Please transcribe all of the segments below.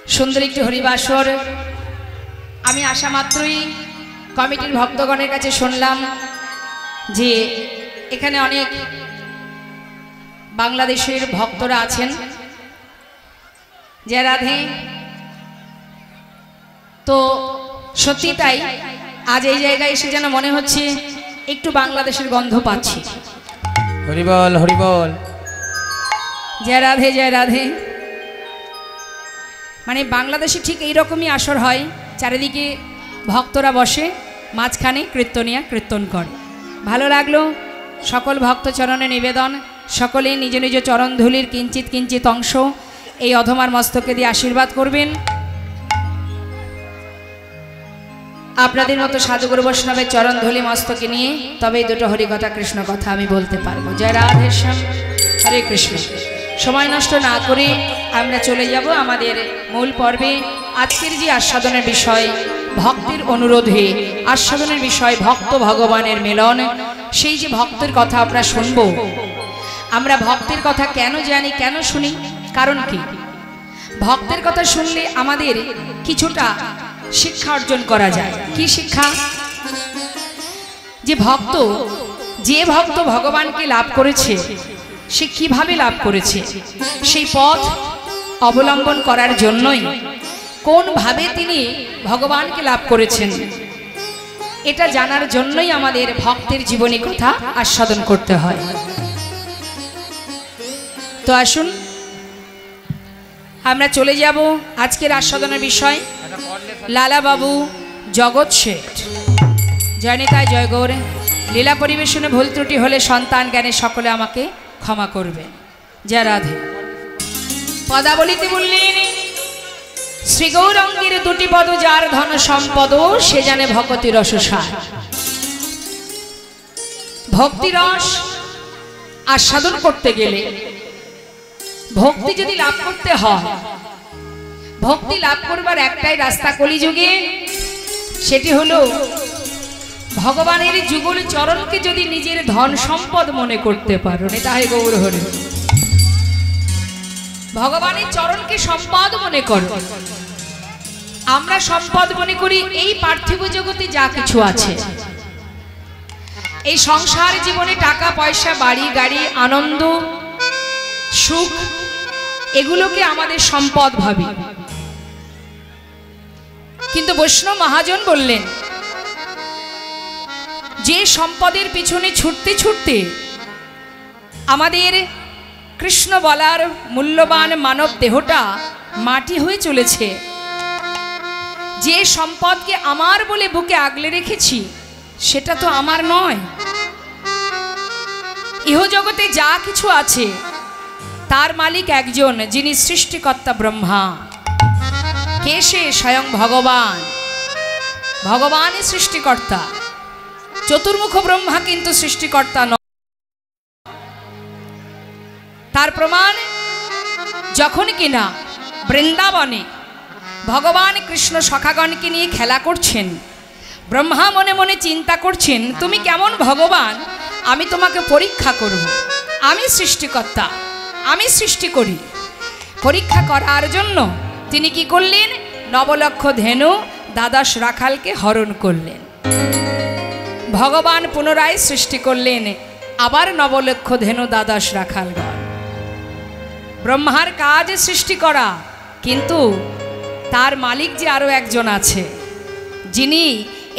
সুন্দর একটি হরিবাসর। আমি আসা মাত্রই কমিটির ভক্তগণের কাছে শুনলাম যে এখানে অনেক বাংলাদেশের ভক্তরা আছেন। জয় রাধে। তো সত্যি তাই, আজ এই জায়গায় এসে যেন মনে হচ্ছে একটু বাংলাদেশের গন্ধ পাচ্ছি। হরিবল হরিবল। জয় রাধে জয় রাধে। মানে বাংলাদেশে ঠিক এইরকমই আসর হয়, চারিদিকে ভক্তরা বসে, মাঝখানে কীর্তনিয়া কীর্তন করে। ভালো লাগলো। সকল ভক্ত চরণে নিবেদন, সকলে নিজ নিজ চরণধুলির কিঞ্চিত কিঞ্চিত অংশ এই অধমার মস্তকে দিয়ে আশীর্বাদ করবেন। আপনাদের মতো সাধুগুরু বৈষ্ণবের চরণধুলি মস্তকে নিয়ে তবেই দুটো হরিকথা কৃষ্ণ কথা আমি বলতে পারবো। জয় রাধেশ্যাম, হরে কৃষ্ণ। সময় নষ্ট না করে আমরা চলে যাব আমাদের মূল পর্বে। আজকের যে আস্বাদনের বিষয় ভক্তির অনুরোধে, আস্বাদনের বিষয় ভক্ত ভগবানের মিলন। সেই যে ভক্তের কথা আমরা শুনব, আমরা ভক্তের কথা কেন জানি, কেন শুনি, কারণ কি? ভক্তের কথা শুনলে আমাদের কিছুটা শিক্ষা অর্জন করা যায়। কি শিক্ষা? যে ভক্ত ভগবানকে লাভ করেছে, সে কিভাবে লাভ করেছে, সেই পথ অবলম্বন করার জন্যই, কোনভাবে তিনি ভগবানকে লাভ করেছেন, এটা জানার জন্যই আমাদের ভক্তের জীবনী কথা আস্বাদন করতে হয়। তো আসুন আমরা চলে যাব আজকের আস্বাদনের বিষয়। লালা বাবু জগৎ শেঠ। জয় নিতাই জয় গৌর। লীলা পরিবেশনে ভুল ত্রুটি হলে সন্তান জ্ঞানে সকলে আমাকে ক্ষমা করবে। জয় রাধে। পদাবলিতে বললেন, শ্রী গৌরাঙ্গের দুটি পদ যার ধন সম্পদ, সে জানে ভক্তি রস সার। ভক্তি রস আস্বাদন করতে গেলে, ভক্তি যদি লাভ করতে হয়, ভক্তি লাভ করবার একটাই রাস্তা কলিযুগে, সেটি হলো ভগবানের যুগল চরণকে যদি নিজের ধন সম্পদ মনে করতে পারো। তাই গৌর হরি। ভগবানের চরণকে সম্পদ মনে করো। আমরা সম্পদ মনে করি এই পার্থিব জগতে যা কিছু আছে, এই সংসার জীবনে টাকা পয়সা, বাড়ি গাড়ি, আনন্দ সুখ, এগুলোকে আমাদের সম্পদ ভাবি। কিন্তু বৈষ্ণব মহাজন বললেন, যে সম্পদের পিছনে ছুটতে ছুটতে আমাদের কৃষ্ণ বলার মূল্যবান মানব দেহটা মাটি হয়ে চলেছে, যে সম্পদকে আমার বলে বুকে আগলে রেখেছি, সেটা তো আমার নয়। ইহজগতে যা কিছু আছে তার মালিক একজন, যিনি সৃষ্টিকর্তা ব্রহ্মা। কে সে? স্বয়ং ভগবান। ভগবানই সৃষ্টিকর্তা। চতুর্মুখ ব্রহ্মা কিন্তু সৃষ্টিকর্তা নয়। তার প্রমাণ যখন কিনা বৃন্দাবনে ভগবান কৃষ্ণ সখাগণকে নিয়ে খেলা করছেন, ব্রহ্মা মনে মনে চিন্তা করছেন, তুমি কেমন ভগবান, আমি তোমাকে পরীক্ষা করব। আমি সৃষ্টিকর্তা, আমি সৃষ্টি করি। পরীক্ষা করার জন্য তিনি কি করলেন? নবলক্ষ ধেনু দ্বাদশ রাখালকে হরণ করলেন। ভগবান পুনরায় সৃষ্টি করলেন আবার নবলক্ষ ধেনু দ্বাদশ রাখালগণ। ব্রহ্মার কাজ সৃষ্টি করা, কিন্তু তার মালিক যে আরো একজন আছে, যিনি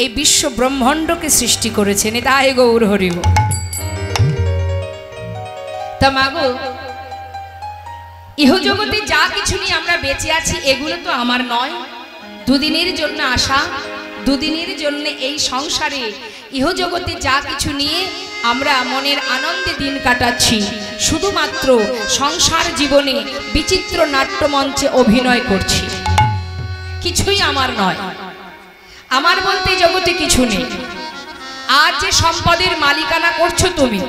এই বিশ্ব ব্রহ্মাণ্ডকে সৃষ্টি করেছেন। তাই গৌর হরিব। তা মাগো, ইহজগতে যা কিছু নিয়ে আমরা বেঁচে আছি, এগুলো তো আমার নয়। দুদিনের জন্য আসা, দুদিনের জন্য এই সংসারে ইহজগতে যা কিছু নিয়ে আমরা মনের আনন্দে দিন কাটাচ্ছি, শুধুমাত্র সংসার জীবনে বিচিত্র নাট্যমঞ্চে অভিনয় করছি। কিছুই আমার নয়। আমার বলতে জগতে কিছু নেই। আজ যে সম্পদের মালিকানা করছো তুমি,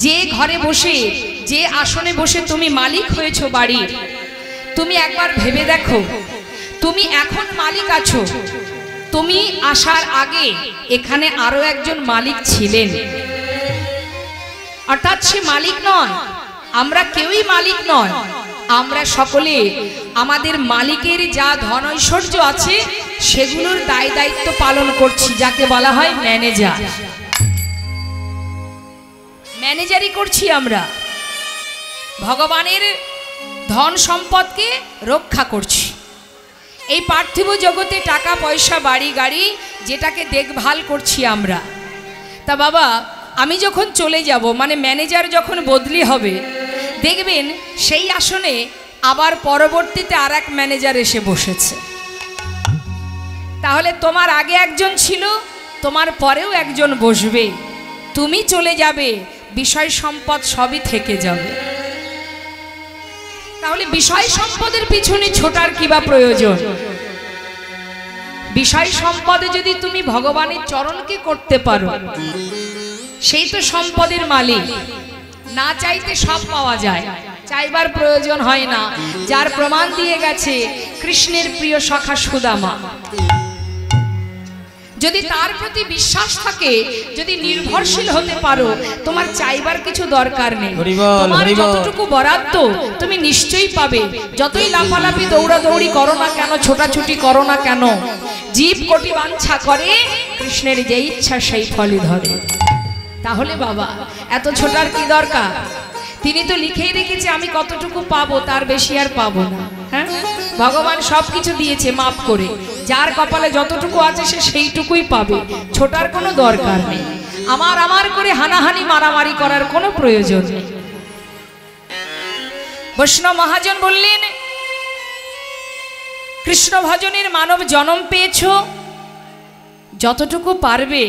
যে ঘরে বসে, যে আসনে বসে তুমি মালিক হয়েছো বাড়ির, তুমি একবার ভেবে দেখো, তুমি এখন মালিক আছো, তুমি আসার আগে এখানে আরো একজন মালিক ছিলেন। অর্থাৎ সে মালিক নয়, আমরা কেউই মালিক নয়। আমরা সকলে আমাদের মালিকের যা ধন ঐশ্বর্য আছে সেগুলোর দায় দায়িত্ব পালন করছি, যাকে বলা হয় ম্যানেজার। ম্যানেজারই করছি আমরা, ভগবানের ধন সম্পদকে রক্ষা করছি। এই পার্থিব জগতে টাকা পয়সা বাড়ি গাড়ি যেটাকে দেখভাল করছি আমরা। তা বাবা, আমি যখন চলে যাব, মানে ম্যানেজার যখন বদলি হবে, দেখবেন সেই আসনে আবার পরবর্তীতে আর এক ম্যানেজার এসে বসেছে। তাহলে তোমার আগে একজন ছিল, তোমার পরেও একজন বসবে, তুমি চলে যাবে, বিষয় সম্পদ সবই থেকে যাবে। তাহলে বিষয় সম্পদের পিছনে ছোটার কি বা প্রয়োজন? বিষয় সম্পদে যদি তুমি ভগবানের চরণকে করতে পারো, সেই তো সম্পদের মালিক। না চাইতে সব পাওয়া যায়, চাইবার প্রয়োজন হয় না, যার প্রমাণ দিয়ে গেছে কৃষ্ণের প্রিয় সখা সুদামা। যদি তার প্রতি বিশ্বাস থাকে, যদি নির্ভরশীল হতে পারো, তোমার চাইবার কিছু দরকার নেই। তোমার যতটুকু বরাদ্দ তুমি নিশ্চয়ই পাবে। যতই লাফালাফি দৌড়াদৌড়ি করো না কেন, ছোটাছুটি করো না কেন, জীব কোটি বাঞ্ছা করে, কৃষ্ণের যে ইচ্ছা সেই ফলই ধরে। তাহলে বাবা, এত ছোটার কি দরকার? তিনি তো লিখেই রেখেছে আমি কতটুকু পাবো, তার বেশি আর পাবো না। হ্যাঁ, ভগবান সব কিছু দিয়েছে মাপ করে, যার কপালে যতটুকু আছে সে সেইটুকুই পাবে, ছোটার কোনো দরকার নেই। আমার আমার করে হানাহানি মারামারি করার কোনো প্রয়োজন নেই। বৈষ্ণব মহাজন বললেন, কৃষ্ণ ভজনের মানব জন্ম পেয়েছ, যতটুকু পারবে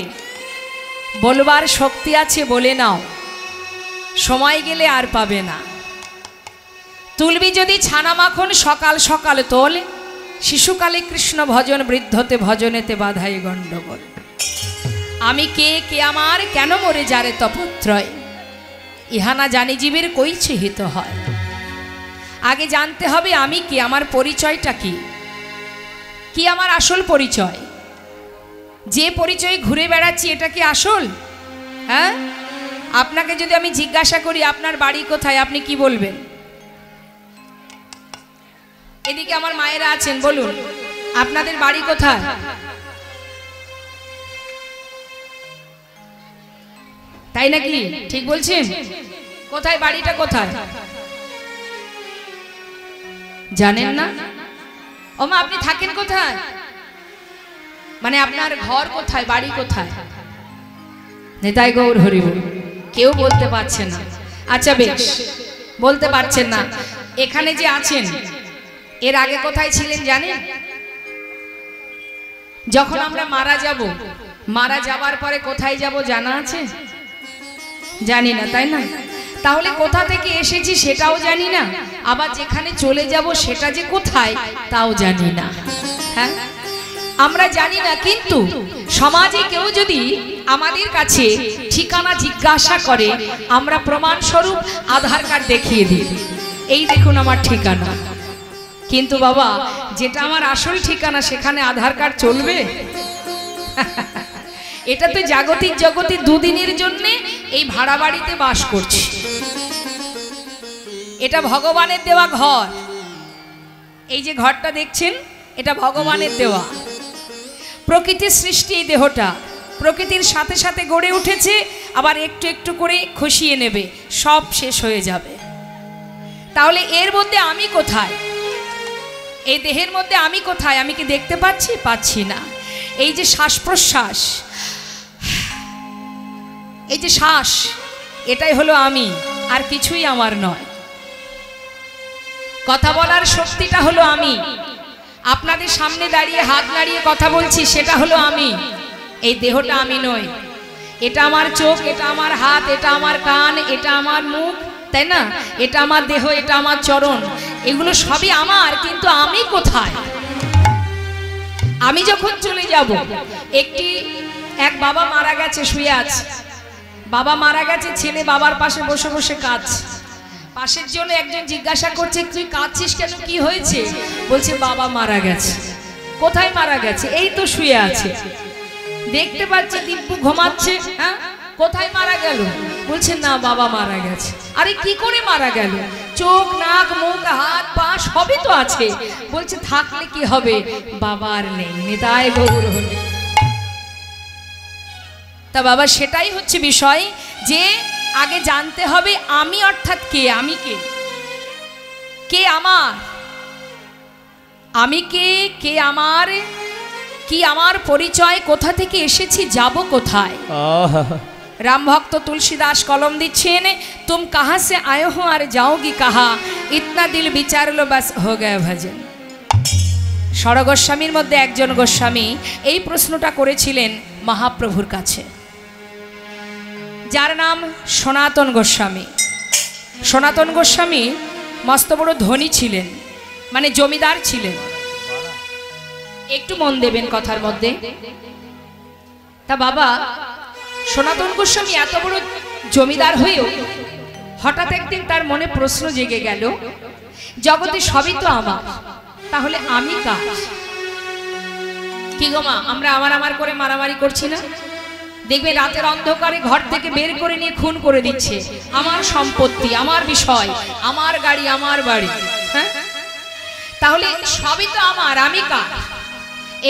বলবার শক্তি আছে বলে নাও, সময় গেলে আর পাবে না। তুলবি যদি ছানা মাখন সকাল সকাল তোল, শিশুকালে কৃষ্ণ ভজন, বৃদ্ধতে ভজনেতে বাধাই গণ্ডগোল। আমি কে, কে আমার, কেন মরে যারে তপত্রয়, ইহানা জানি জীবের কইছে হিত হয়। আগে জানতে হবে আমি কে, আমার পরিচয়টা কি, কি আমার আসল পরিচয়। যে পরিচয় ঘুরে বেড়াচ্ছি এটা কি আসল? হ্যাঁ, আপনাকে যদি আমি জিজ্ঞাসা করি আপনার বাড়ি কোথায়, আপনি কি বলবেন? এদিকে আমার মায়েরা আছেন, বলুন আপনাদের বাড়ি কোথায়? তাই নাকি? ঠিক বলছেন? কোথায় বাড়িটা, কোথায় জানেন না? ও মা, আপনি থাকেন কোথায়? মানে আপনার ঘর কোথায়, বাড়ি কোথায়? নেতাই গৌর হরি বল। কেউ বলতে পারছে না। আচ্ছা বেশ, বলতে পারছেন না। এখানে যে আছেন, এর আগে কোথায় ছিলেন জানেন? যখন আমরা মারা যাব, মারা যাবার পরে কোথায় যাব জানা আছে? জানি না, তাই না? তাহলে কোথা থেকে এসেছি সেটাও জানি না, আবার যেখানে চলে যাব সেটা যে কোথায় তাও জানি না। হ্যাঁ, আমরা জানি না, কিন্তু সমাজে কেউ যদি আমাদের কাছে ঠিকানা জিজ্ঞাসা করে, আমরা প্রমাণস্বরূপ আধার কার্ড দেখিয়ে দিই, এই দেখুন আমার ঠিকানা। কিন্তু বাবা, যেটা আমার আসল ঠিকানা সেখানে আধার কার্ড চলবে? এটা তো জাগতিক জগতে দুদিনের জন্য এই ভাড়া বাড়িতে বাস করছি। এটা ভগবানের দেওয়া ঘর। এই যে ঘরটা দেখছেন, এটা ভগবানের দেওয়া। প্রকৃতির সৃষ্টি এই দেহটা, প্রকৃতির সাথে সাথে গড়ে উঠেছে, আবার একটু একটু করে খসিয়ে নেবে, সব শেষ হয়ে যাবে। তাহলে এর মধ্যে আমি কোথায়? এই দেহের মধ্যে আমি কোথায়? আমি কি দেখতে পাচ্ছি? পাচ্ছি না। এই যে শ্বাস প্রশ্বাস, এই যে শ্বাস, এটাই হলো আমি, আর কিছুই আমার নয়। কথা বলার শক্তিটা হলো আমি। আপনাদের সামনে দাঁড়িয়ে হাত নাড়িয়ে কথা বলছি, সেটা হলো আমি। এই দেহটা আমি নই। এটা আমার চোখ, এটা আমার হাত, এটা আমার কান, এটা আমার মুখ, তাই না? এটা আমার দেহ, এটা আমার চরণ, এগুলো সবই আমার। কিন্তু আমি কোথায়? আমি যখন চলে যাব, এক বাবা মারা গেছে, শুয়ে আছে। বাবা মারা গেছে, ছেলে বাবার পাশে বসে বসে কাঁদছে। পাশের জন্য একজন জিজ্ঞাসা করছে, তুই কাঁদছিস কেন, কি হয়েছে? বলছে বাবা মারা গেছে। কোথায় মারা গেছে? এই তো শুয়ে আছে, দেখতে পাচ্ছে দিব্যু ঘুমাচ্ছে। হ্যাঁ, কোথায় মারা গেল? বলছে না, বাবা মারা গেছে। আরে কি করে মারা গেল? চোখ নাক মুখ হাত পা সবই তো আছে, বলছে থাকলে কি হবে, বাবার নেই, নিতাই গৌর হরি। তা বাবা সেটাই হচ্ছে বিষয়, যে আগে জানতে হবে আমি অর্থাৎ কে, আমি কে, কে আমার, আমি কে, কে আমার, কি আমার পরিচয়, কোথা থেকে এসেছি, যাব কোথায়। রাম ভক্ত তুলসীদাস কলম দিচ্ছেন, তুম কাহা সে আয়ে হো আর যাওগি কাহা, ইতনা দিল বিচার লো বাস হো গয়া ভজন। ষড় গোস্বামীর মধ্যে একজন গোস্বামী এই প্রশ্নটা করেছিলেন মহাপ্রভুর কাছে, যার নাম সনাতন গোস্বামী। সনাতন গোস্বামী মস্ত বড় ধনী ছিলেন, মানে জমিদার ছিলেন। একটু মন দেবেন কথার মধ্যে। তা বাবা সনাতন গোস্বামী এত বড় জমিদার হয়েও হঠাৎ একদিন তার মনে প্রশ্ন জেগে গেল, জগতে সবই তো আমার, তাহলে আমি কার? কি গো মা, আমরা আমার আমার করে মারামারি করছি না? দেখবে রাতের অন্ধকারে ঘর থেকে বের করে নিয়ে খুন করে দিচ্ছে, আমার সম্পত্তি, আমার বিষয়, আমার গাড়ি, আমার বাড়ি। হ্যাঁ, তাহলে সবই তো আমার, আমি কার?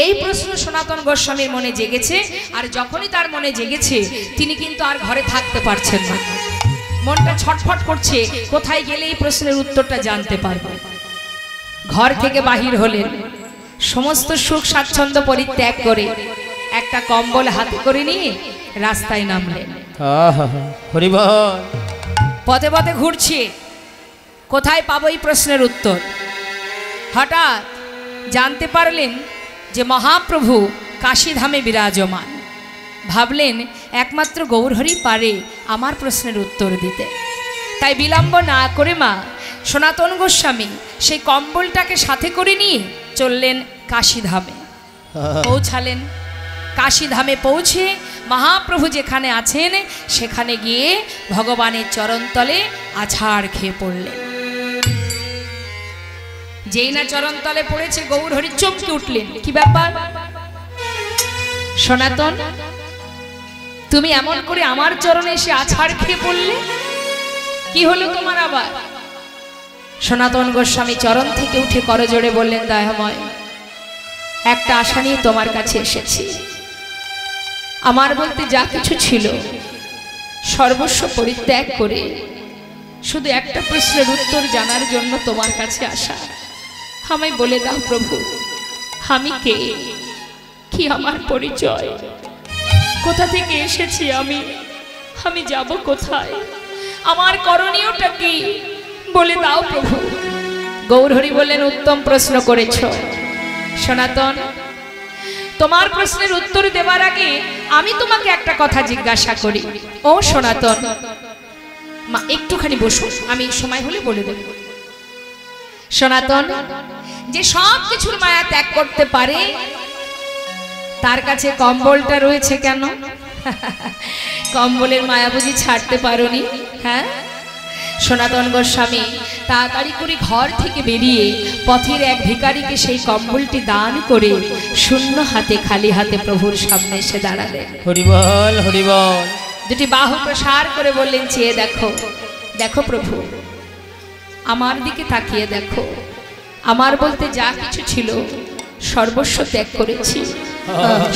এই প্রশ্ন সনাতন গোস্বামীর মনে জেগেছে। আর যখনই তার মনে জেগেছে তিনি কিন্তু আর ঘরে থাকতে পারছেন না, মনটা ছটফট করছে, কোথায় গেলে এই প্রশ্নের উত্তরটা জানতে পারবো। ঘর থেকে বাহির হলেন, সমস্ত সুখ স্বাচ্ছন্দ্য পরিত্যাগ করে একটা কম্বল হাতে করে নিয়ে রাস্তায় নামলেন। পথে পথে ঘুরছে, কোথায় পাবো এই প্রশ্নের উত্তর। হঠাৎ জানতে পারলেন যে মহাপ্রভু কাশীধামে বিরাজমান। ভাবলেন একমাত্র গৌরহরি পারে আমার প্রশ্নের উত্তর দিতে। তাই বিলম্ব না করে মা সনাতন গোস্বামী সেই কম্বলটাকে সাথে করে নিয়ে চললেন কাশীধামে। পৌঁছালেন কাশীধামে। পৌঁছে মহাপ্রভু যেখানে আছেন সেখানে গিয়ে ভগবানের চরণতলে আছাড় খেয়ে পড়লেন। যেই না চরণতলে পড়েছে গৌরহরি চমকে উঠলেন, কি ব্যাপার সনাতন, তুমি এমন করে আমার চরণে এসে আছাড় খেয়ে পড়লে, কি হলো তোমার আবার? সনাতন গোস্বামী চরণ থেকে উঠে করজোড়ে বললেন, দয়াময়, একটা আশা নিয়ে তোমার কাছে এসেছি। আমার বলতে যা কিছু ছিল সর্বস্ব পরিত্যাগ করে শুধু একটা প্রশ্নের উত্তর জানার জন্য তোমার কাছে আসা। আমায় বলে দাও প্রভু, আমি কে, কি আমার পরিচয়, কোথা থেকে এসেছি আমি যাব কোথায়, আমার করণীয়টা কি, বলে দাও প্রভু। গৌরহরি বললেন, উত্তম প্রশ্ন করেছ সনাতন। তোমার প্রশ্নের উত্তর দেবার আগে আমি তোমাকে একটা কথা জিজ্ঞাসা করি। ও সনাতন, মা একটুখানি বসো, আমি সময় হলে বলে দেব। সনাতন, যে সব কিছুর মায়া ত্যাগ করতে পারে তার কাছে কম্বলটা রয়েছে কেন? কম্বলের মায়া বুঝি ছাড়তে পারোনি? হ্যাঁ। সনাতন গোস্বামী তাড়াতাড়ি করে ঘর থেকে বেরিয়ে পথের এক ভিখারিকে সেই কম্বলটি দান করে শূন্য হাতে, খালি হাতে প্রভুর সামনে এসে দাঁড়ালেন। হরিবল হরিবল। দুটি বাহু প্রসার করে বললেন, চেয়ে দেখো, দেখো প্রভু, আমার দিকে তাকিয়ে দেখো, আমার বলতে যা কিছু ছিল সর্বস্ব ত্যাগ করেছি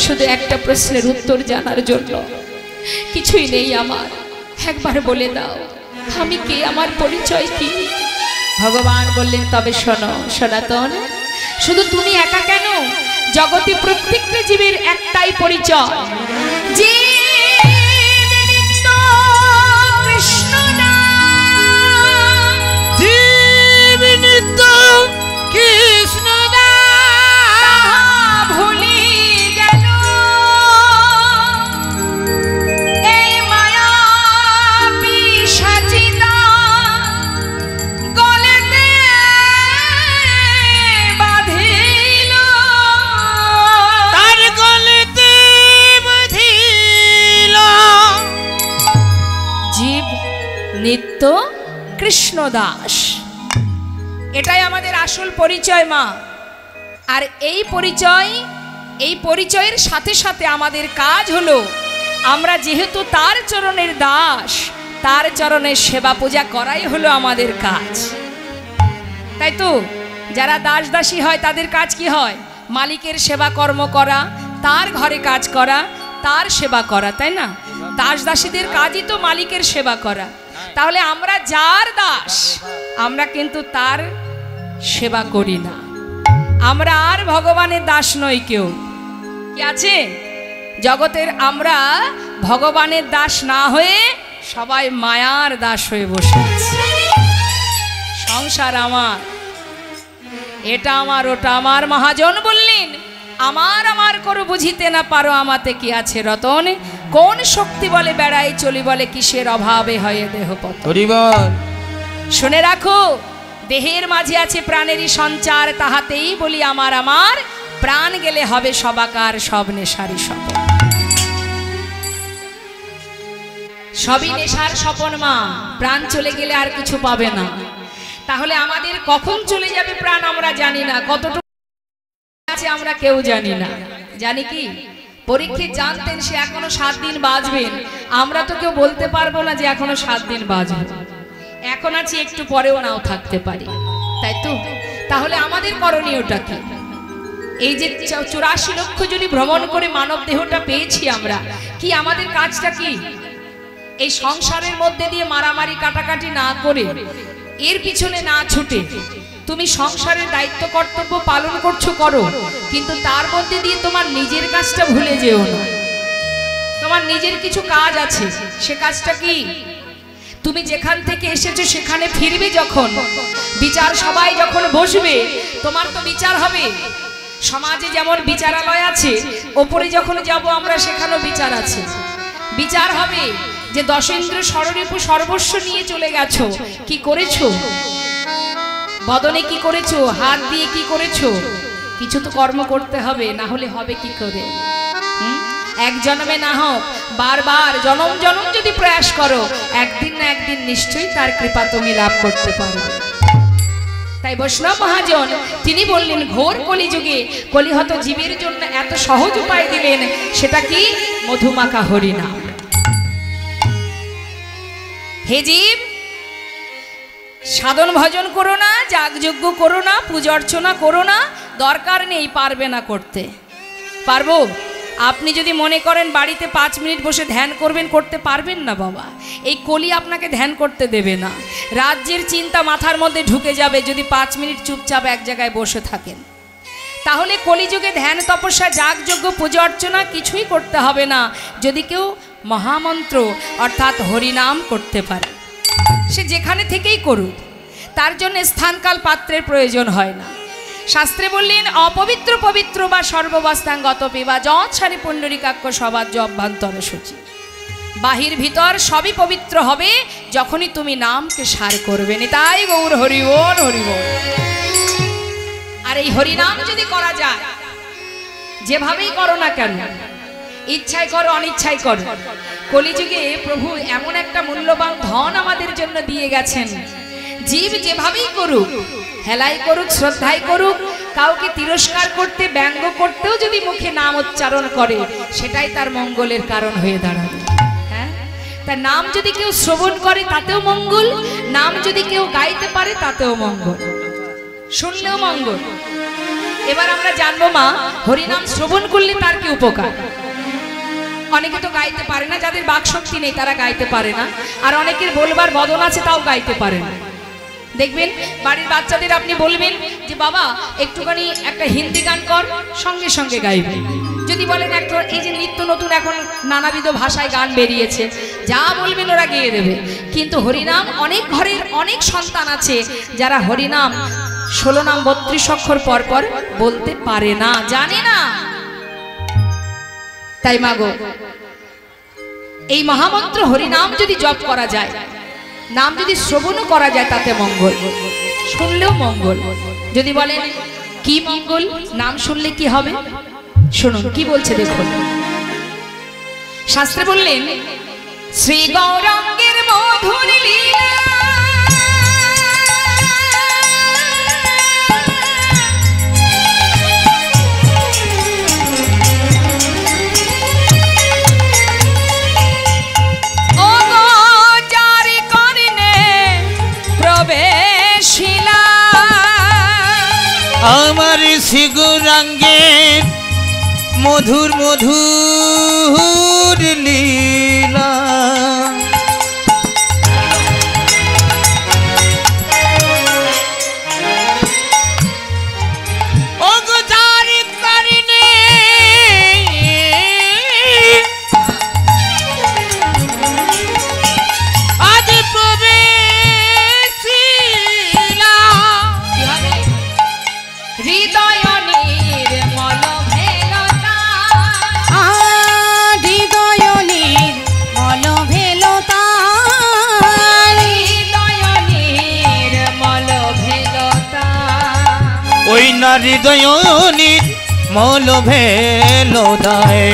শুধু একটা প্রশ্নের উত্তর জানার জন্য। কিছুই নেই আমার, একবার বলে দাও আমি কে, আমার পরিচয় কি? ভগবান বললেন, তবে শোনো সনাতন, শুধু তুমি একা কেন, জগতে প্রত্যেকটা জীবের একটাই পরিচয়, যে নিত্য কৃষ্ণ দাস, এটাই আমাদের আসল পরিচয় মা। আর এই পরিচয়ের সাথে সাথে আমাদের কাজ হলো, আমরা যেহেতু তার চরণের দাস, তার চরণে সেবা পূজা করাই হলো আমাদের কাজ, তাই তো? যারা দাস দাসী হয় তাদের কাজ কি হয়? মালিকের সেবা কর্ম করা, তার ঘরে কাজ করা, তার সেবা করা, তাই না? দাস দাসীদের কাজই তো মালিকের সেবা করা। তাহলে আমরা যার দাস, আমরা কিন্তু তার সেবা করি না। আমরা আর ভগবানের দাস নই কেউ। কি আছে জগতের? আমরা ভগবানের দাস না হয়ে সবাই মায়ার দাস হয়ে বসে আছি। সংসার আমার, এটা আমার, ওটা আমার। মহাজন বললেন, আমার আমার করো বুঝিতে না পারো, আমাতে কি আছে রতন? কোন শক্তি বলে বেড়াই চলি, বলে কিসের অভাবে হয় দেহ পতন। শুনে রাখো, দেহের মাঝে আছে প্রাণেরই সঞ্চার, তাহাতেই বলি আমার আমার। প্রাণ গেলে হবে সবাকার, সব নেশারই স্বপন। সবই নেশার স্বপন মা, প্রাণ চলে গেলে আর কিছু পাবে না। তাহলে আমাদের কখন চলে যাবে প্রাণ আমরা জানি না, কতটুকু আছে আমরা কেউ জানি না। জানি কি? পরীক্ষিত জানতেন সে এখনো 7 দিন বাঁচবেন, আমরা তো কেউ বলতে পারবো না যে এখনো 7 দিন বাঁচবে। এখন আছি, একটু পরেও নাও থাকতে পারি, তাই তো? তাহলে আমাদের করণীয়টা কি? এই যে 84 লক্ষ যদি ভ্রমণ করে মানব দেহটা পেয়েছি আমরা, কি আমাদের কাজটা কি? এই সংসারের মধ্যে দিয়ে মারামারি কাটাকাটি না করে, এর পিছনে না ছুটে, তুমি সংসারের দায়িত্ব কর্তব্য পালন করছো, করো, কিন্তু তার মধ্যে দিয়ে তোমার নিজের কাজটা ভুলে যেও না। তোমার নিজের কিছু কাজ আছে, সে কাজটা কি? তুমি যেখান থেকে এসেছো সেখানে ফিরবে যখন, বিচার সবাই যখন বসবে, তোমার তো বিচার হবে। সমাজে যেমন বিচারালয় আছে, ওপরে যখন যাব আমরা সেখানেও বিচার আছে। বিচার হবে যে দশেন্দ্র সররিপু সর্বস্ব নিয়ে চলে গেছো, কি করেছো? বদনে কি করেছো? হাত দিয়ে কি করেছো? কিছু তো কর্ম করতে হবে, না হলে হবে কি করে? এক জন্মে না হোক, বারবার জনম জনম যদি প্রয়াস করো, একদিন না একদিন নিশ্চয়ই তার কৃপা তুমি লাভ করতে পারবে। তাই বৈষ্ণব মহাজন তিনি বললেন, ঘোর কলিযুগে কলিহত জীবের জন্য এত সহজ উপায় দিলেন, সেটা কি? মধুমাখা হরিনাম। হে জীব, সাধন ভজন করো না, যাগযজ্ঞ করো না, পূজা অর্চনা করো না, দরকার নেই, পারবে না করতে। পারবো? আপনি যদি মনে করেন বাড়িতে 5 মিনিট বসে ধ্যান করবেন, করতে পারবেন না বাবা। এই কলি আপনাকে ধ্যান করতে দেবে না। রাজ্যের চিন্তা মাথার মধ্যে ঢুকে যাবে যদি 5 মিনিট চুপচাপ এক জায়গায় বসে থাকেন। তাহলে কলিযুগে ধ্যান, তপস্যা, যাগযজ্ঞ, পূজা অর্চনা কিছুই করতে হবে না, যদি কেউ মহামন্ত্র অর্থাৎ হরিনাম করতে পারে। সে যেখানে থেকেই করুক, তার জন্য স্থানকাল পাত্রের প্রয়োজন হয় না। শাস্ত্রে বললেন, অপবিত্র পবিত্র বা সর্ববস্থাঙ্গত পিবা যৎ সারি পুণ্ডরিকাক্ষ সবাজ্য অভ্যন্তর সূচি। বাহির ভিতর সবই পবিত্র হবে যখনই তুমি নামকে সার করবে। তাই গৌর হরি বল, হরি বল। আর এই হরিনাম যদি করা যায়, যেভাবেই করো না কেন, ইচ্ছায় করো অনিচ্ছায় করো, কলিযুগে প্রভু এমন একটা মূল্যবান ধন আমাদের জন্য দিয়ে গেছেন। জীব যেভাবেই করুক, হেলাই করুক, শ্রদ্ধাই করুক, কাউকে তিরস্কার করতে, ব্যঙ্গ করতেও যদি মুখে নাম উচ্চারণ করে, সেটাই তার মঙ্গলের কারণ হয়ে দাঁড়াবে। হ্যাঁ, তার নাম যদি কেউ শ্রবণ করে তাতেও মঙ্গল, নাম যদি কেউ গাইতে পারে তাতেও মঙ্গল, শুনলেও মঙ্গল। এবার আমরা জানবো মা, হরিনাম শ্রবণ করলে তার কি উপকার। অনেকে তো গাইতে পারে না, যাদের বাকশক্তি নেই তারা গাইতে পারে না, আর অনেকের বলবার বদন আছে তাও গাইতে পারে না। দেখবেন বাড়ির বাচ্চাদের আপনি বলবেন যে বাবা একটুখানি একটা হিন্দি গান কর, সঙ্গে সঙ্গে গাইবে। যদি বলেন একটা, এই যে নিত্য নতুন এখন নানাবিধ ভাষায় গান বেরিয়েছে, যা বলবেন ওরা গেয়ে দেবে। কিন্তু হরিনাম, অনেক ঘরের অনেক সন্তান আছে যারা হরিনাম 16 নাম 32 অক্ষর পর পর বলতে পারে না, জানে না। তাই মাগো, এই মহামন্ত্র হরিনাম যদি জপ করা যায়, নাম যদি শ্রবণও করা যায়, তাতে মঙ্গল, শুনলেও মঙ্গল। যদি বলেন কি মঙ্গল, নাম শুনলে কি হবে, শুনুন কি বলছে দেখুন। শাস্ত্রে বললেন, শ্রী গৌরাঙ্গের মধুর লীলা ও গো ঋষি গৌরাঙ্গের মধুর মধুর লীলা হৃদয় নির্মল ভেলতায়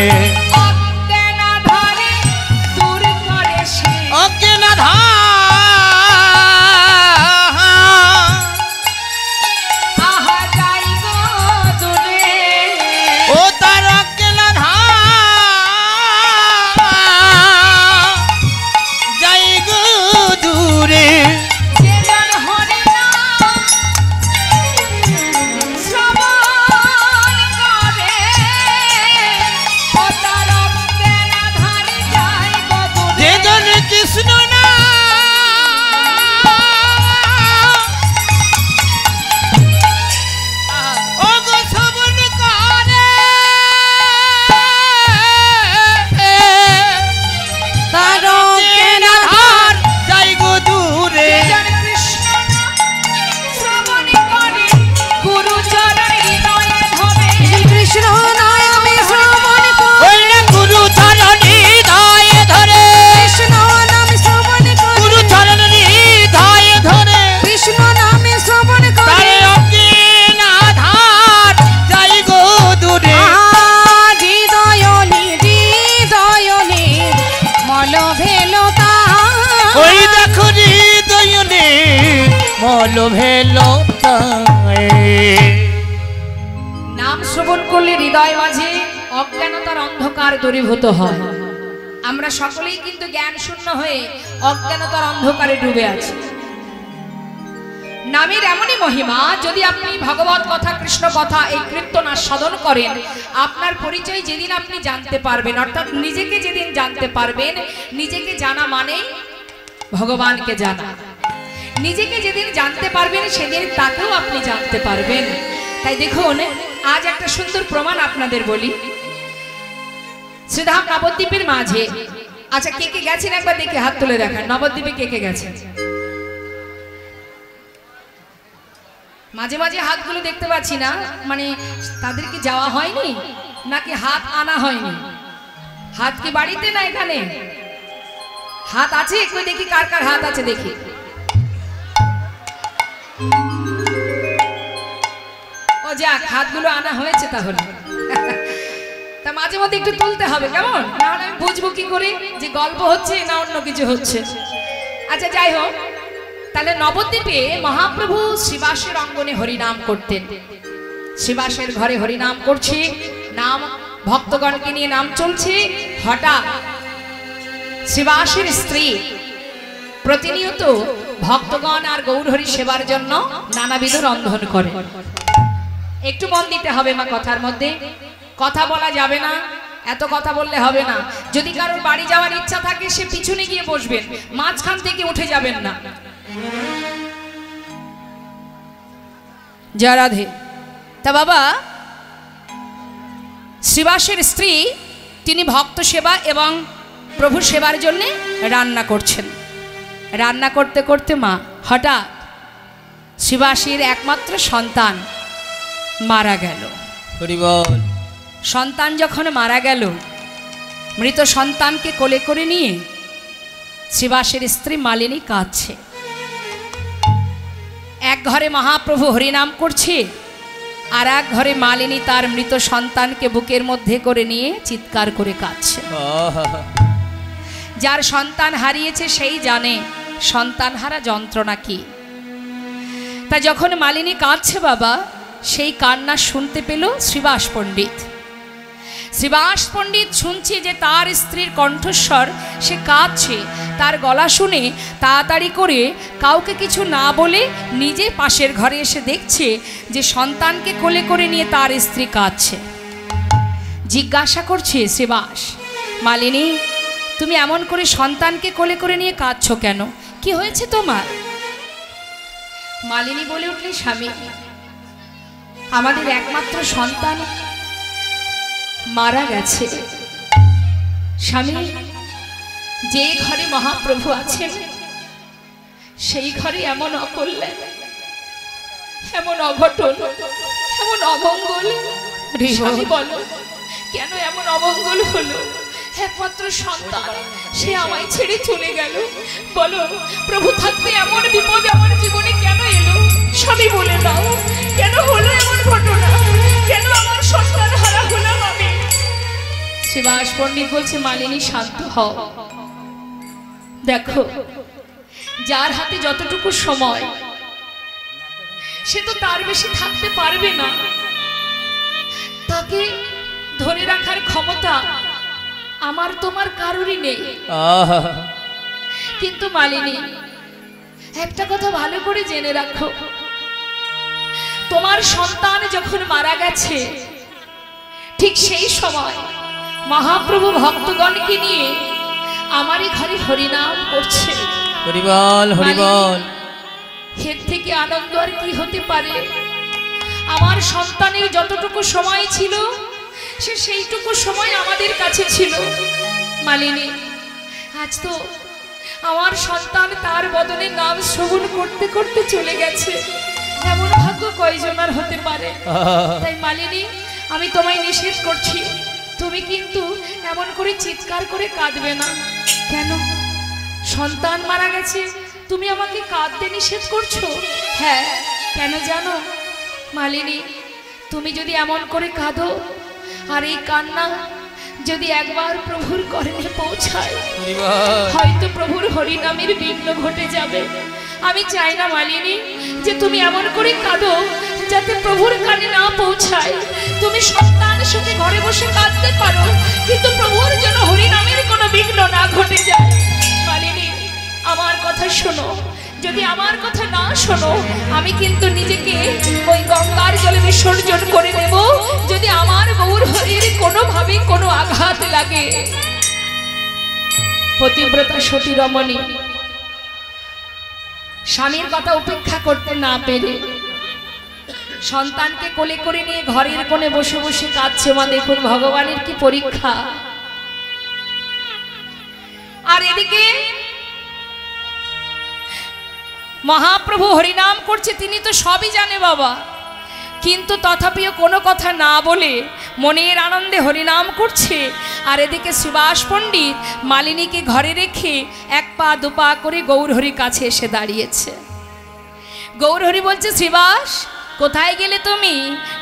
নাম শ্রবণ করলে হৃদয় মাঝে অজ্ঞানতার অন্ধকার দূরীভূত হয়। আমরা সকলেই কিন্তু জ্ঞান শূন্য হয়ে অজ্ঞানতার অন্ধকারে ডুবে আছি। নামের এমনই মহিমা, যদি আপনি ভগবত কথা কৃষ্ণ কথা এই কীর্তন সাধন করেন, আপনার পরিচয় যেদিন আপনি জানতে পারবেন, অর্থাৎ নিজেকে যেদিন জানতে পারবেন, নিজেকে জানা মানে ভগবানকে জানা। নিজেকে যেদিন জানতে পারবেন সেদিন তাকেও আপনি জানতে পারবেন। তাই দেখুন, আজ একটা সুন্দর প্রমাণ আপনাদের বলি। শ্রীধাম নবদ্বীপের মাঝে, আচ্ছা কে কে গেছেন একবার দেখে হাত তুলে দেখান। নবদ্বীপে কে কে গেছেন? মাঝে মাঝে হাতগুলো দেখতে পাচ্ছি না, মানে তাদের কি যাওয়া হয়নি নাকি হাত আনা হয়নি? হাত কি বাড়িতে না এখানে? হাত আছে? একটু দেখি কার কার হাত আছে দেখি। ও যাক, হাতগুলো আনা হয়েছে তাহলে। তা মাঝে মধ্যে একটু তুলতে হবে, কেমন? নাহলে আমি বুঝবো কি করে যে গল্প হচ্ছে না অন্য কিছু হচ্ছে। আচ্ছা যাই হোক, তাহলে নবদ্বীপে মহাপ্রভু শ্রীবাসের অঙ্গনে হরিনাম করতেন। শ্রীবাসের ঘরে হরিনাম করছে, নাম ভক্তগণকে নিয়ে নাম চলছে। হঠাৎ শ্রীবাসের স্ত্রী প্রতিনিয়ত ভক্তগণ আর গৌরহরি সেবার জন্য নানাবিধ রন্ধন করে। একটু মন দিতে হবে মা কথার মধ্যে, কথা বলা যাবে না, এত কথা বললে হবে না। যদি কারোর বাড়ি যাওয়ার ইচ্ছা থাকে সে পিছনে গিয়ে বসবেন, মাঝখান থেকে উঠে যাবেন না। জয় রাধে। তা বাবা, শ্রীবাসের স্ত্রী তিনি ভক্ত সেবা এবং প্রভু সেবার জন্য রান্না করছেন। রান্না করতে করতে মা হঠাৎ শ্রীবাসীর একমাত্র সন্তান মারা গেল। সন্তান যখন মারা গেল, মৃত সন্তানকে কোলে করে নিয়ে শ্রীবাসের স্ত্রী মালিনী কাঁদছে। এক ঘরে মহাপ্রভু হরিনাম করছে, আর এক ঘরে মালিনী তার মৃত সন্তানকে বুকের মধ্যে করে নিয়ে চিৎকার করে কাঁদছে। যার সন্তান হারিয়েছে সেই জানে সন্তান হারা যন্ত্রণা কি। তা যখন মালিনী কাঁদছে বাবা, সেই কান্না শুনতে পেল শ্রীবাস পণ্ডিত। শ্রীবাস পণ্ডিত শুনছে যে তার স্ত্রীর কণ্ঠস্বর, সে কাঁদছে। তার গলা শুনে তাড়াতাড়ি করে কাউকে কিছু না বলে নিজে পাশের ঘরে এসে দেখছে যে সন্তানকে কোলে করে নিয়ে তার স্ত্রী কাঁদছে। জিজ্ঞাসা করছে শ্রীবাস, মালিনী, তুমি এমন করে সন্তানকে কোলে করে নিয়ে কাঁদছো কেন? কি হয়েছে তোমার? মালিনী বলে উঠলে, স্বামী, আমাদের একমাত্র সন্তান মারা গেছে। স্বামী, যে ঘরে মহাপ্রভু আছেন সেই ঘরে এমন অকল্যাণ, এমন অঘটন, এমন অমঙ্গল। স্বামী বলো, কেন এমন অমঙ্গল হলো? একমাত্র সন্তান, সে আমায় ছেড়ে চলে গেল। বলো, প্রভু থাকতে এমন বিপদ আমার জীবনে কেন এলো? স্বামী বলে দাও, কেন হলো এমন ঘটনা? কেন আমার সন্তান হারা হলাম আমি? শ্রীবাস পণ্ডিত বলছে, মালিনী, শান্ত হও। দেখো, যার হাতে যতটুকু সময়, সে তো তার বেশি থাকতে পারবে না। তাকে ধরে রাখার ক্ষমতা আমার তোমার কারোরই নেই। কিন্তু মালিনী, একটা কথা ভালো করে জেনে রাখো, তোমার সন্তান যখন মারা গেছে, ঠিক সেই সময় মহাপ্রভু ভক্তগণকে নিয়ে আমারই ঘরে হরিনাম করছে। হরিবল হরিবল। এর থেকে আনন্দ আর কি হতে পারে? আমার সন্তানের যতটুকু সময় ছিল, সে সেইটুকু সময় আমাদের কাছে ছিল। মালিনী, আজ তো আমার সন্তান তার বদলে নাম শ্রবণ করতে করতে চলে গেছে। এমন ভাগ্য কয়জনের হতে পারে? তাই মালিনী, আমি তোমায় নিষেধ করছি, তুমি কিন্তু এমন করে চিৎকার করে কাঁদবে না। কেন? সন্তান মারা গেছে, তুমি আমাকে কাঁদতে নিষেধ করছো? হ্যাঁ, কেন জানো মালিনী? তুমি যদি এমন করে কাঁদো, আর এই কান্না যদি একবার প্রভুর কর্ণে পৌঁছায়, হয়তো প্রভুর হরিনামের বিঘ্ন ঘটে যাবে। আমি চাই না মালিনী যে তুমি এমন করে কাঁদো যাতে প্রভুর কানে না পৌঁছায়। তুমি সন্তান সুখে ঘরে বসে কাঁদতে পারো, কিন্তু প্রভুর জন্য হরিনামের কোনো বিঘ্ন না ঘটে যায়। মালিনী, আমার কথা শোনো। যদি আমার কথা না শোনো, আমি কিন্তু নিজেকে ওই গঙ্গার জলে বিসর্জন করে দেব, যদি আমার গৌর হরির কোনোভাবে কোনো আঘাত লাগে। পতিব্রতা সতী রমণী স্বামীর কথা উপেক্ষা করতে না পেরে সন্তানকে কোলে করে নিয়ে ঘরের কোণে বসে বসে কাঁদছে। মা, দেখুন ভগবানের কি পরীক্ষা। আর এদিকে মহাপ্রভু হরিনাম করছে, তিনি তো সবই জানে বাবা, কিন্তু তথাপিও কোনো কথা না বলে মনের আনন্দে হরিনাম করছে। আর এদিকে শ্রীবাস পণ্ডিত মালিনীকে ঘরে রেখে এক পা দুপা করে গৌরহরির কাছে এসে দাঁড়িয়েছে। গৌরহরি বলছে, শ্রীবাস, কোথায় গেলে তুমি?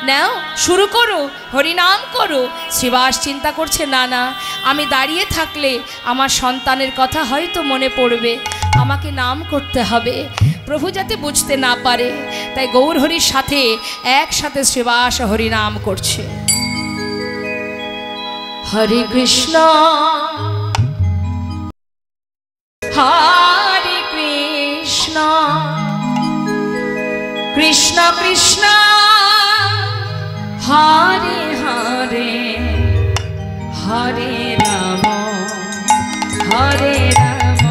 নাও, শুরু করো, হরিনাম করো। শ্রীবাস চিন্তা করছে, না না, আমি দাঁড়িয়ে থাকলে আমার সন্তানের কথা হয়তো মনে পড়বে, আমাকে নাম করতে হবে, প্রভু যাতে বুঝতে না পারে। তাই গৌরহরির সাথে একসাথে শ্রীবাস হরিনাম করছে। হরে কৃষ্ণ হরে কৃষ্ণ, কৃষ্ণ কৃষ্ণ হরে হরে, হরে রাম হরে রাম,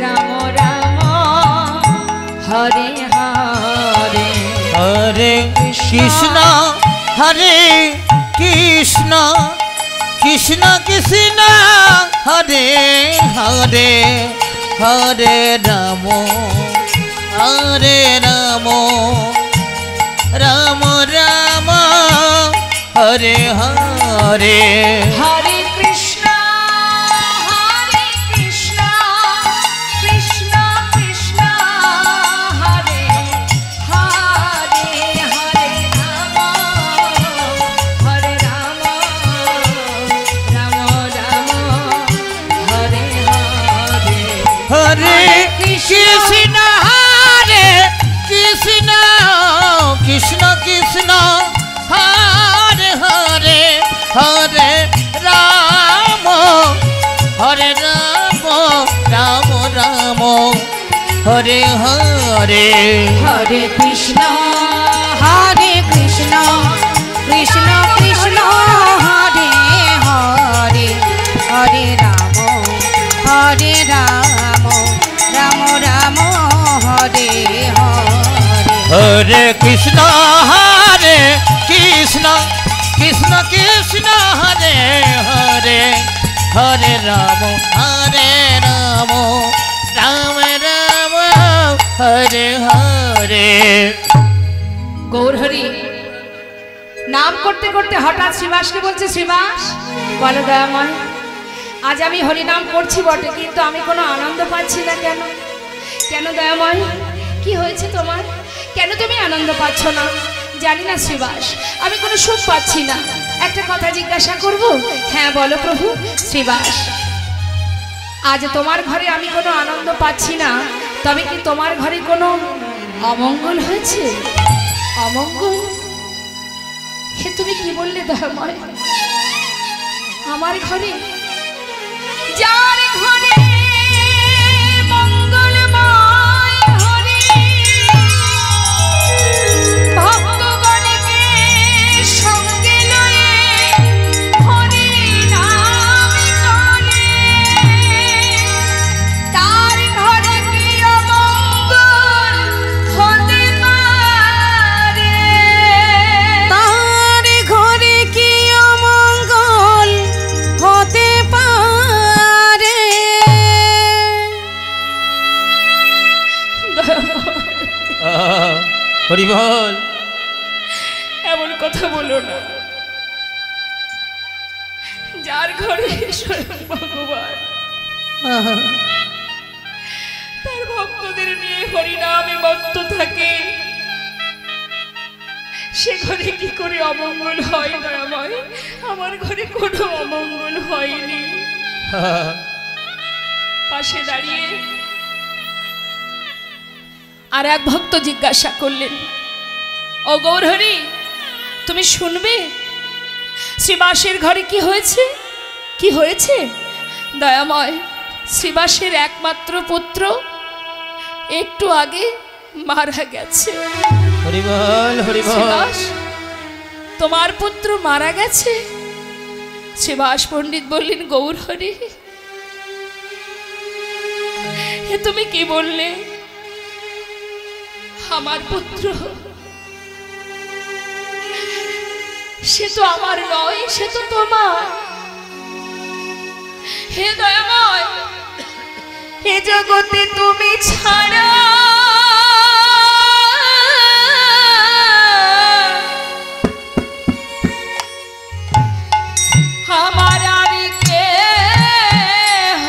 রাম রাম হরে হরে। হরে কৃষ্ণ হরে কৃষ্ণ, কৃষ্ণ কৃষ্ণ হরে হরে, হরে রাম হরে রাম, রাম রাম হরে হরে। হরে কৃষ্ণ হরে কৃষ্ণ, কৃষ্ণ কৃষ্ণ হরে হরে, হরে রাম হরে রাম, রাম রাম হরে হরে। হরে কৃষ্ণ হরে কৃষ্ণ, কৃষ্ণ কৃষ্ণ হরে হরে, হরে রাম হরে রাম রাম রাম হরে হরে হরে কৃষ্ণ কৃষ্ণ কৃষ্ণ হরে হরে হরে রাম রাম রাম হরে হরে হরে কৃষ্ণ কৃষ্ণ কৃষ্ণ কৃষ্ণ হরে হরে হরে রাম রাম রাম রাম হরে হরে গৌরহরি নাম করতে করতে হঠাৎ শ্রীবাসকে বলছে, শ্রীবাস বলো দয়াময়, আজ আমি হরিনাম করছি বটে, কিন্তু আমি কোনো আনন্দ পাচ্ছি না। কেন কেন দয়াময়, কি হয়েছে তোমার? কেন তুমি আনন্দ পাচ্ছ না? জানি না শ্রীবাস, আমি কোনো সুখ পাচ্ছি না। একটা কথা জিজ্ঞাসা করব? হ্যাঁ বলো প্রভু। শ্রীবাস, আজ তোমার ঘরে আমি কোনো আনন্দ পাচ্ছি না, তবে কি তোমার ঘরে কোনো অমঙ্গল হয়েছে? অমঙ্গল? হে তুমি কি বললে দয়াময়? আমার ঘরে, যার ঘরে মঙ্গলময় হরি ভক্তগণকে সঙ্গে লয়ে হরি নাম করে, তার ঘরে কি অমঙ্গল হতে পারে? তার ঘরে কি অমঙ্গল হতে পারে? হরি বল। এমন কথা বলো না। যার ঘরে স্বয়ং ভগবান তার ভক্তদের নিয়ে হরিনামে মত্ত থাকে, সে ঘরে কি করে অমঙ্গল হয় দয়াময়? আমার ঘরে কোনো অমঙ্গল হয়নি। পাশে দাঁড়িয়ে আর এক ভক্ত জিজ্ঞাসা করলেন, ও গৌরহরি, তুমি শুনবে শ্রীবাসের ঘরে কি হয়েছে? কি হয়েছে দয়াময়? শ্রীবাসের একমাত্র পুত্র একটু আগে মারা গেছে। হরি বল হরি বল। শ্রীবাস, তোমার পুত্র মারা গেছে? শ্রীবাস পণ্ডিত বললেন, গৌরহরি, এ তুমি কি বললে? আমার পুত্র, সে তো আমার নয়, সে তো তোমার। হে দয়াময়, এ জগতে তুমি ছাড়া আমার আর কেহ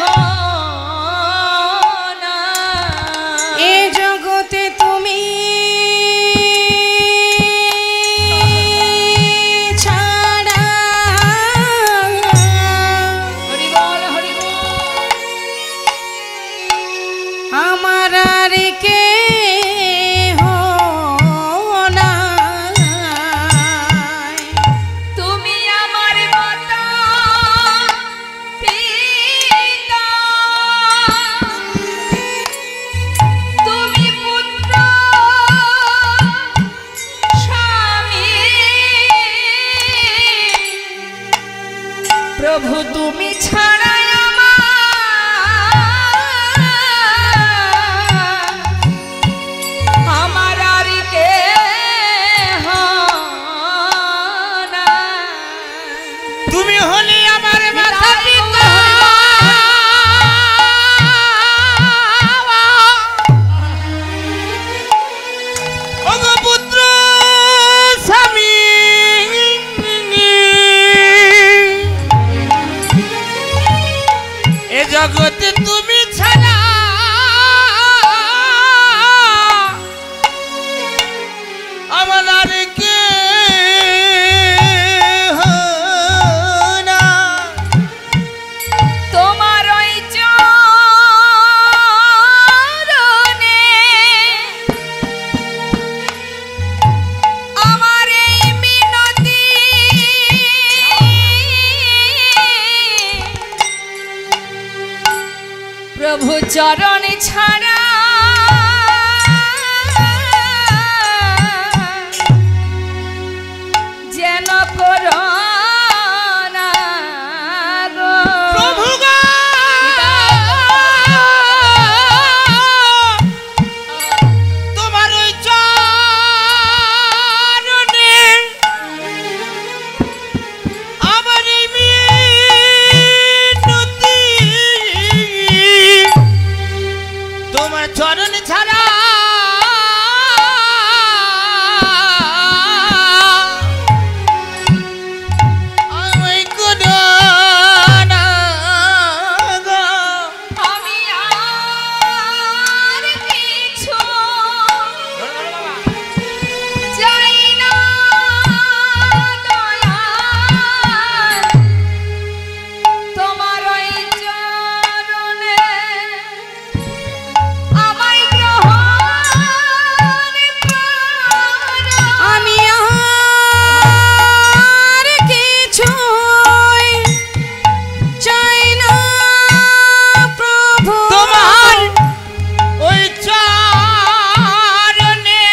নাই। এ জগতে তুমি ছাড়া হরি বল হরি বল। আমার আর কে চরণ ছাড়া যেন করো না গো। প্রভু গো, তোমার ওই চরণে আমার এই মিনতি, তোমার চরণ ছাড়া আমি কোনো না গো। আমি আর কিছু চাই না দয়াল, তোমার ওই চরণে আমায় গ্রহণ করো। আমি আর কিছুই চাই না প্রভু, তোমার ওই চরণে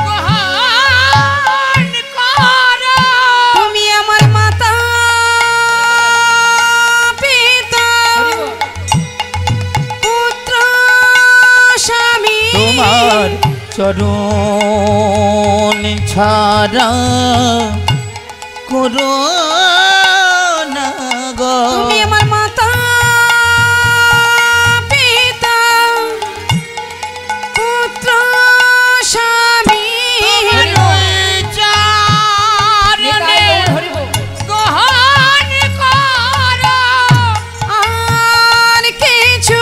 গ্রহণ করো। তুমি আমার মাতা পিতা পুত্র স্বামী, তোমার চরণ ছাড়া করো না গো। তুমি আমার মাতা পিতা পুত্র স্বামী, তোমার ওই চরণে গ্রহণ করো। আর কিছু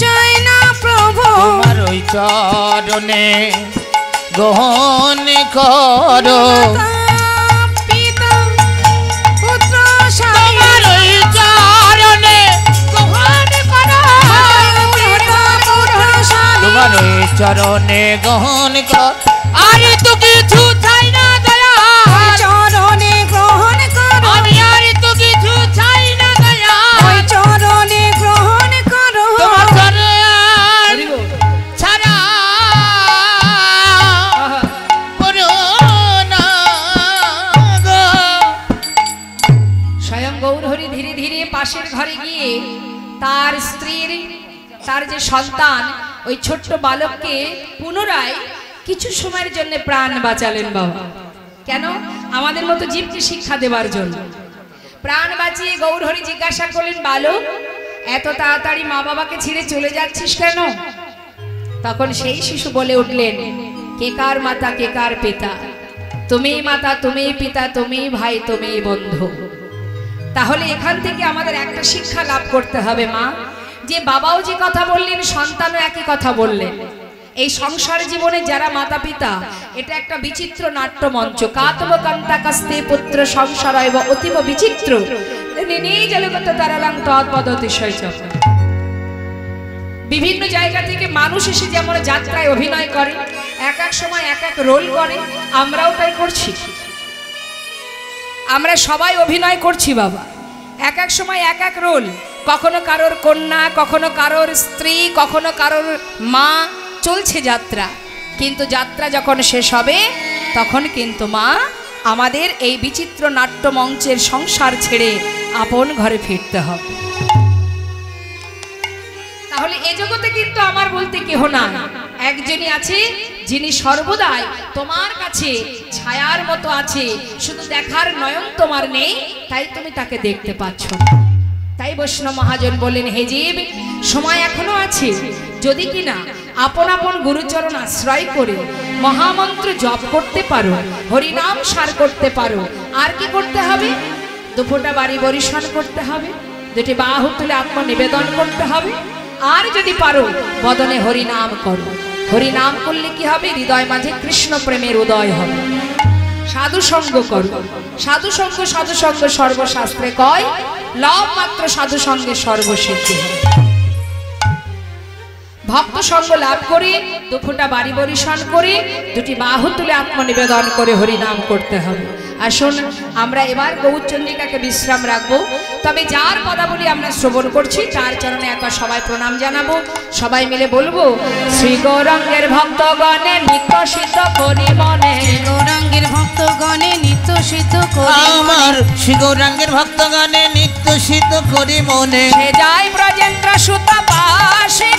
চাই না প্রভু, তোমার ওই চরণে গ্রহণ করো। পিতা পুত্র স্বামী, তোমার ওই চরণে গ্রহণ করো। পিতা পুত্র স্বামী, তোমার ওই চরণে গ্রহণ কর। আরে তো কিছু চাই না দয়া, ওই চরণে গ্রহণ করো, আমি আর তো কিছু চাই না দয়া। ওই চরণে গ্রহণ করো। তোমার চরণ ছাড়া করো না গো। স্বয়ং গৌরহরি ধীরে ধীরে পাশের ঘরে গিয়ে তার স্ত্রীর তার যে সন্তান ওই ছোট্ট বালককে পুনরায় কিছু সময়ের জন্য প্রাণ বাঁচালেন বাবা। কেন? আমাদের মতো জীবকে শিক্ষা দেবার জন্য প্রাণ বাঁচিয়ে গৌরহরি জিজ্ঞাসা করলেন, বালক এত তাড়াতাড়ি মা বাবাকে ছেড়ে চলে যাচ্ছিস কেন? তখন সেই শিশু বলে উঠলেন, কে কার মাতা কে কার পিতা, তুমি মাতা তুমি পিতা তুমি ভাই তুমি বন্ধু। তাহলে এখান থেকে আমাদের একটা শিক্ষা লাভ করতে হবে মা, যে বাবাও যে কথা বললেন সন্তানও একই কথা বললেন। এই সংসার জীবনে যারা মাতা পিতা, এটা একটা বিচিত্র নাট্য মঞ্চ। কাতব কান্তা কাস্তে পুত্র সংসারয়ব অতীব বিচিত্র নেই জলগত তারালাং তৎপদ অতিশয় চক্র। বিভিন্ন জায়গা থেকে মানুষ এসে যেমন যাত্রায় অভিনয় করে, এক এক সময় এক এক রোল করে, আমরাও তাই করছি। আমরা সবাই অভিনয় করছি বাবা, এক এক সময় এক এক রোল। কখনো কারোর কন্যা, কখনো কারোর স্ত্রী, কখনো কারোর মা, চলছে যাত্রা। কিন্তু যাত্রা যখন শেষ হবে তখন কিন্তু মা আমাদের এই বিচিত্র নাট্য মঞ্চের সংসার ছেড়ে আপন ঘরে ফিরতে হবে। তাহলে এ জগতে কিন্তু আমার বলতে কেহ না, একজনই আছে যিনি সর্বদাই তোমার কাছে ছায়ার মতো আছে, শুধু দেখার নয়ন তোমার নেই, তাই তুমি তাকে দেখতে পাচ্ছ। তাই বৈষ্ণব মহাজন বলেন, হে জীব, সময় এখনো আছে, যদি কিনা আপন আপন গুরুচরণ আশ্রয় করে মহামন্ত্র জপ করতে পারো, হরিনাম সার করতে পারো, আর কি করতে হবে? দুফোঁটা বাড়ি বরিশান করতে হবে, দুটি বাহু তুলে আত্মনিবেদন করতে হবে, আর যদি পারো বদনে হরিনাম করো। হরিনাম করলে কি হবে? হৃদয় মাঝে কৃষ্ণ প্রেমের উদয় হবে। সাধু সঙ্গ করো, সাধু সঙ্গ সর্বশাস্ত্রে কয়, লব মাত্র সাধু সঙ্গে সর্বসিদ্ধি হয়। ভক্ত সঙ্গ লাভ করে দুফোঁটা বাড়ি বরিশান করে দুটি বাহু তুলে আত্মনিবেদন করে হরিনাম করতে হবে। আসুন আমরা এবার গৌরচন্দ্রিকাকে বিশ্রাম রাখবো, তবে যার পদাবলী আমরা শ্রবণ করছি তার চরণে একবার সবাই প্রণাম জানাবো। সবাই মিলে বলবো, শ্রী গৌরাঙ্গের ভক্তগণে নিত্য সিদ্ধ করি মনে, গৌরাঙ্গের ভক্তগণে নিত্য সিদ্ধ করি আমার শ্রী গৌরাঙ্গের ভক্তগণে নিত্য সিদ্ধ করি মনে। সে যায় ব্রজেন্দ্র সুত পাশে,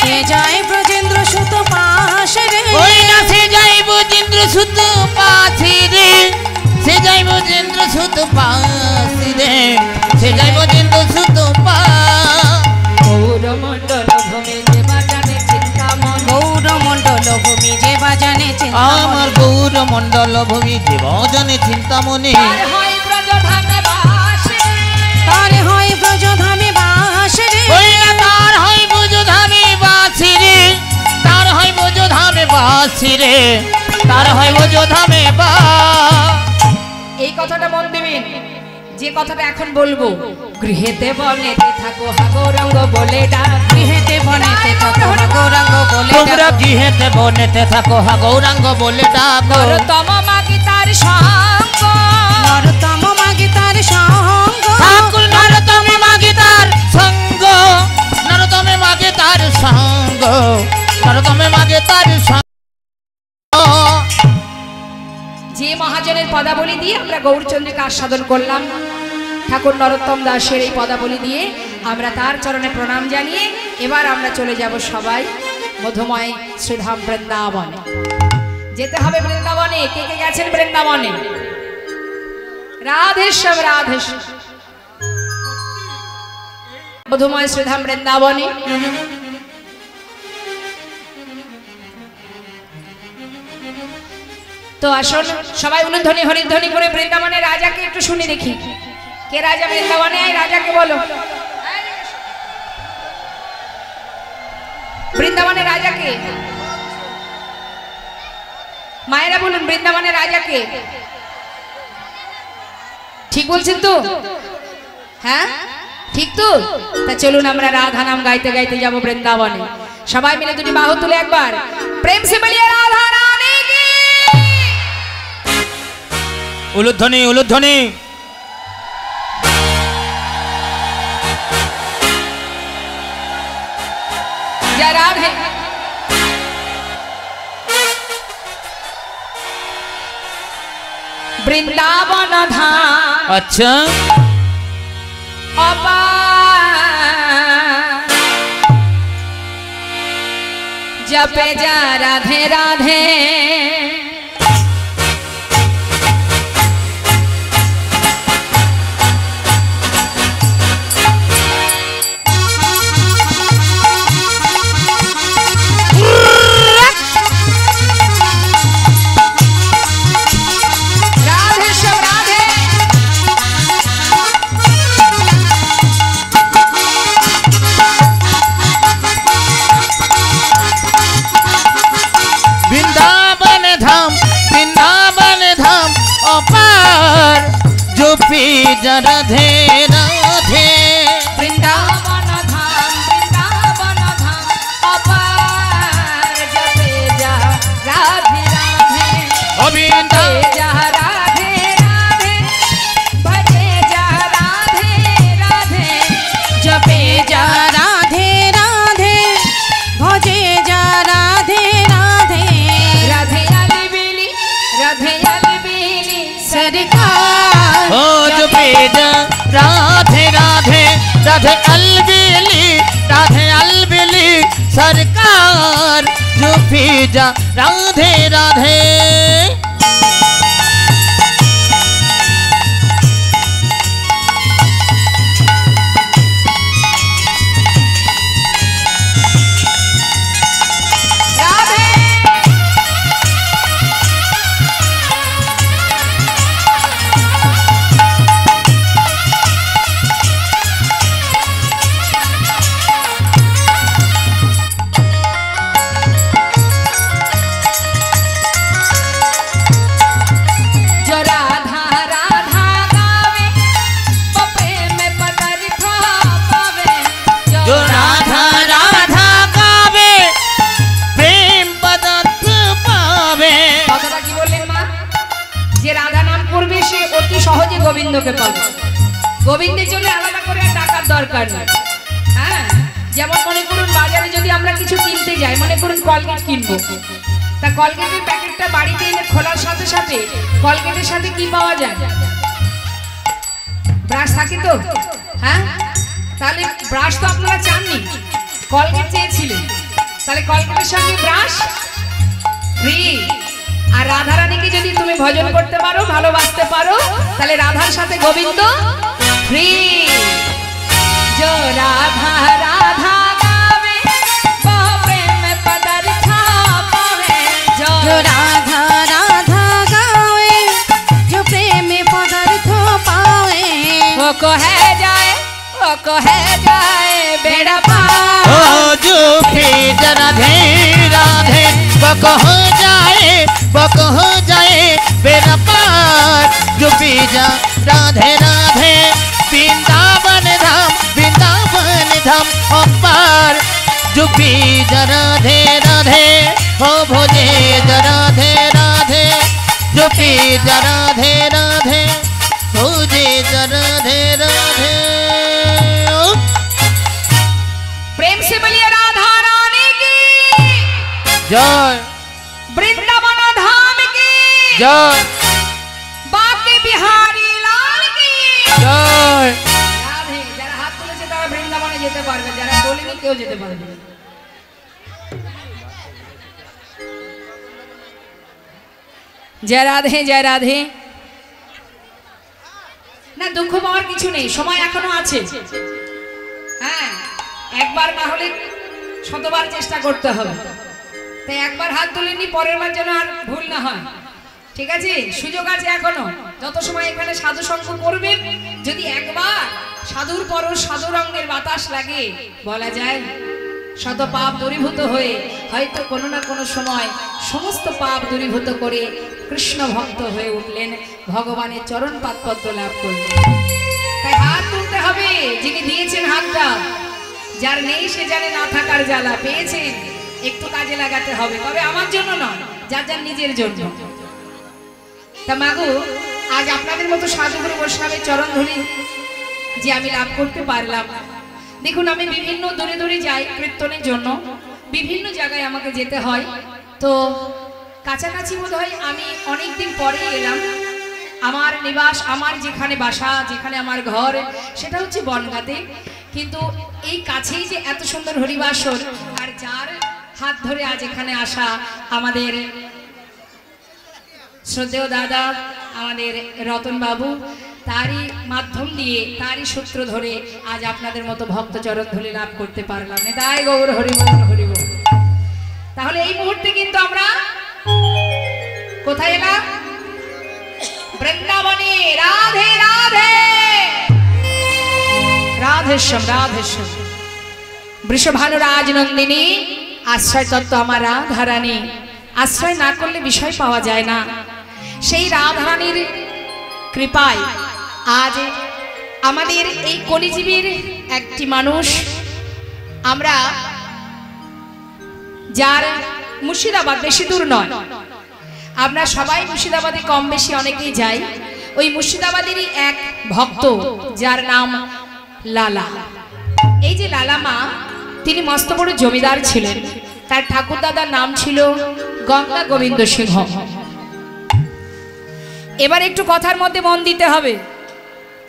সে যায় ব্রজেন্দ্র সুত পাশে রে, ওই না সে যাই ব্রজেন্দ্র সুত পাশে রে, সে যাই ব্রজেন্দ্র সুত পাশে রে, সে যাই ব্রজেন্দ্র সুত গৌরমণ্ডল ভূমি যে বাজানে চিন্তামন, গৌরমণ্ডল ভূমি যে বাজানে আমার গৌর মণ্ডল ভূমি যে ভজনে চিন্তামণি। তার হয় ব্রজধামে বাসে, তার হয় ব্রজধামে বাস রে, ওই না তার হয় ব্রজধামে বাসি রে, তার হয় ব্রজধামে বাসি রে, তার হয় ব্রজধামে বা। এই কথাটা মন দেবেন, যে কথাটা এখন বলবো। গৃহেতে বনেতে থাকো হা গৌরাঙ্গ বলে ডাক, গৃহেতে বনেতে থাকো হা গৌরাঙ্গ বলে তোমরা ডাকো, গৃহেতে বনেতে থাকো হা গৌরাঙ্গ বলে ডাকো। নরতম মাগি তার সঙ্গ, নরতম মাগে তার সঙ্গ, ঠাকুর নরতমে মাগে তার সঙ্গ, নরতমে মাগে তার সঙ্গ, নরতমে মাগে তার সঙ্গ। যে মহাজনের পদাবলী দিয়ে আমরা গৌরচন্দ্রিকা আস্বাদন করলাম, ঠাকুর নরোত্তম দাসের এই পদাবলী দিয়ে আমরা তার চরণে প্রণাম জানিয়ে এবার আমরা চলে যাব সবাই মধুময় শ্রীধাম বৃন্দাবনে। যেতে হবে বৃন্দাবনে। কে কে গেছেন বৃন্দাবনে? রাধেশ্যাম রাধেশ্যাম। মধুময় শ্রীধাম বৃন্দাবনে তো আসুন সবাই উলুধ্বনি হরিধ্বনি করে বৃন্দাবনের রাজাকে একটু শুনি দেখি। কে রাজা বৃন্দাবনে? এই রাজাকে বলো, বৃন্দাবনের রাজাকে। মায়েরা বলুন, বৃন্দাবনের রাজাকে? ঠিক বলছেন তো? হ্যাঁ ঠিক তো? তা চলুন আমরা রাধা নাম গাইতে গাইতে যাব বৃন্দাবনে। সবাই মিলে দুটি বাহু তুলে একবার প্রেম সে বলিয়ে রাধা রানী কি। উলুধ্বনি উলুধ্বনি। जय राधे। वृंदावन धाम अच्छा अपार, जपे जा राधे राधे। राधे राधे। वृंदावन धाम अपार, जपे जा राधे राधे। गोविंदा जा राधे राधे, भजे जा राधे राधे। जपे जा राधे राधे, भजे जा राधे राधे। राधे अलबेली, राधे अलबेली सरकार, ओ जो पेजा राधे राधे, राधे अलबेली, राधे अलबेली सरकार। जो पेजा राधे राधे। সহজে গোবিন্দকে পাবে। গোবিন্দের জন্য আলাদা করে আর টাকার দরকার নেই। হ্যাঁ, যেমন মনে করুন বাজারে যদি আমরা কিছু কিনতে যাই, মনে করুন কলগেট কিনবো, তা কলগেটের প্যাকেটটা বাড়িতে এনে খোলার সাথে সাথে কলগেটের সাথে কি পাওয়া যায়? ব্রাশ থাকে তো। হ্যাঁ, তাহলে ব্রাশ তো আপনারা চাননি, কলগেট চেয়েছিলেন, তাহলে কলগেটের সঙ্গে ব্রাশ ফ্রি। আর রাধারানীকে যদি তুমি ভজন করতে পারো, ভালোবাসতে পারো, তাহলে রাধার সাথে গোবিন্দ ফ্রি। जो राधा राधा गावे वो प्रेम पदार्थ पावे। जो राधा राधा गावे जो प्रेम पदार्थ पावे। वो कहे जाए बेड़ा पार। ओ जो प्रीत राधे राधे वो कहो जाए बेड़ा पार। जो पीजा राधे राधे वृंदावन धाम अपार। जो पीजा राधे राधे हो भोजे राधे राधे। जो पीजा राधे राधे भोजे राधे राधे। प्रेम से बोलिए राधा रानी की जय। वृंदावन धाम की जय। बाके बिहारी लाल की जय। রাধে। যারা হাত তুলেছে তারা বৃন্দাবনে যেতে পারবে, যারা তোলেনি কেউ যেতে পারবে। জয় রাধে, জয় রাধে। না, দুঃখ পাওয়ার কিছু নেই, সময় এখনো আছে। হ্যাঁ, একবার না হলে শতবার চেষ্টা করতে হবে। তাই একবার হাত তুলেনি, পরের বার যেন আর ভুল না হয়। ঠিক আছে, সুযোগ আছে এখনো। যত সময় এখানে সাধু সঙ্গ করবেন, যদি একবার সাধুর পরশ সাধু রঙের বাতাস লাগে, বলা যায় শত পাপ দূরীভূত হয়ে হয়তো কোনো না কোনো সময় সমস্ত পাপ দূরীভূত করে কৃষ্ণ ভক্ত হয়ে উঠলেন, ভগবানের চরণ পাদপদ্ম লাভ করলেন। তাই হাত তুলতে হবে, যিনি দিয়েছেন হাতটা। যার নেই সে জানে না থাকার জ্বালা, পেয়েছেন একটু কাজে লাগাতে হবে, তবে আমার জন্য নয়, যার যার নিজের জন্য। তা মাগো, আজ আপনাদের মতো সাধুগুরু বৈষ্ণবের চরণ ধরি যে আমি লাভ করতে পারলাম। দেখুন, আমি বিভিন্ন দূরে দূরে যাই কীর্তনের জন্য, বিভিন্ন জায়গায় আমাকে যেতে হয়। তো কাছাকাছি বোধ হয় আমি অনেকদিন পরে এলাম। আমার নিবাস, আমার যেখানে বাসা, যেখানে আমার ঘর, সেটা হচ্ছে বনগাঁতে। কিন্তু এই কাছেই যে এত সুন্দর হরিবাসর, আর যার হাত ধরে আজ এখানে আসা, আমাদের শ্রদ্ধেয় দাদা আমাদের রতন বাবু, তারই মাধ্যম দিয়ে, তারই সূত্র ধরে আজ আপনাদের মতো ভক্ত চরণ ধুলি লাভ করতে পারলাম। তাই গৌর হরিবল হরিবল। তাহলে এই মুহূর্তে কিন্তু আমরা কোথায় এলাম? বৃন্দাবনে। রাধে রাধে, রাধেশ্বম রাধেশ্বম। বৃষভানু রাজনন্দিনী আশ্রয় তত্ত্ব আমার রাধারানী। আশ্রয় না করলে বিষয় পাওয়া যায় না। সেই রাধারানীর কৃপায় আজ আমাদের এই কলিজীবীর একটি মানুষ, আমরা যার মুর্শিদাবাদ বেশি দূর নয়, আমরা সবাই মুর্শিদাবাদে কম বেশি অনেকেই যাই। ওই মুর্শিদাবাদেরই এক ভক্ত যার নাম লালা। এই যে লালা মা, তিনি মস্ত বড় জমিদার ছিলেন। তার ঠাকুরদাদার নাম ছিল গঙ্গা গোবিন্দ সিংহ। এবার একটু কথার মধ্যে মন দিতে হবে,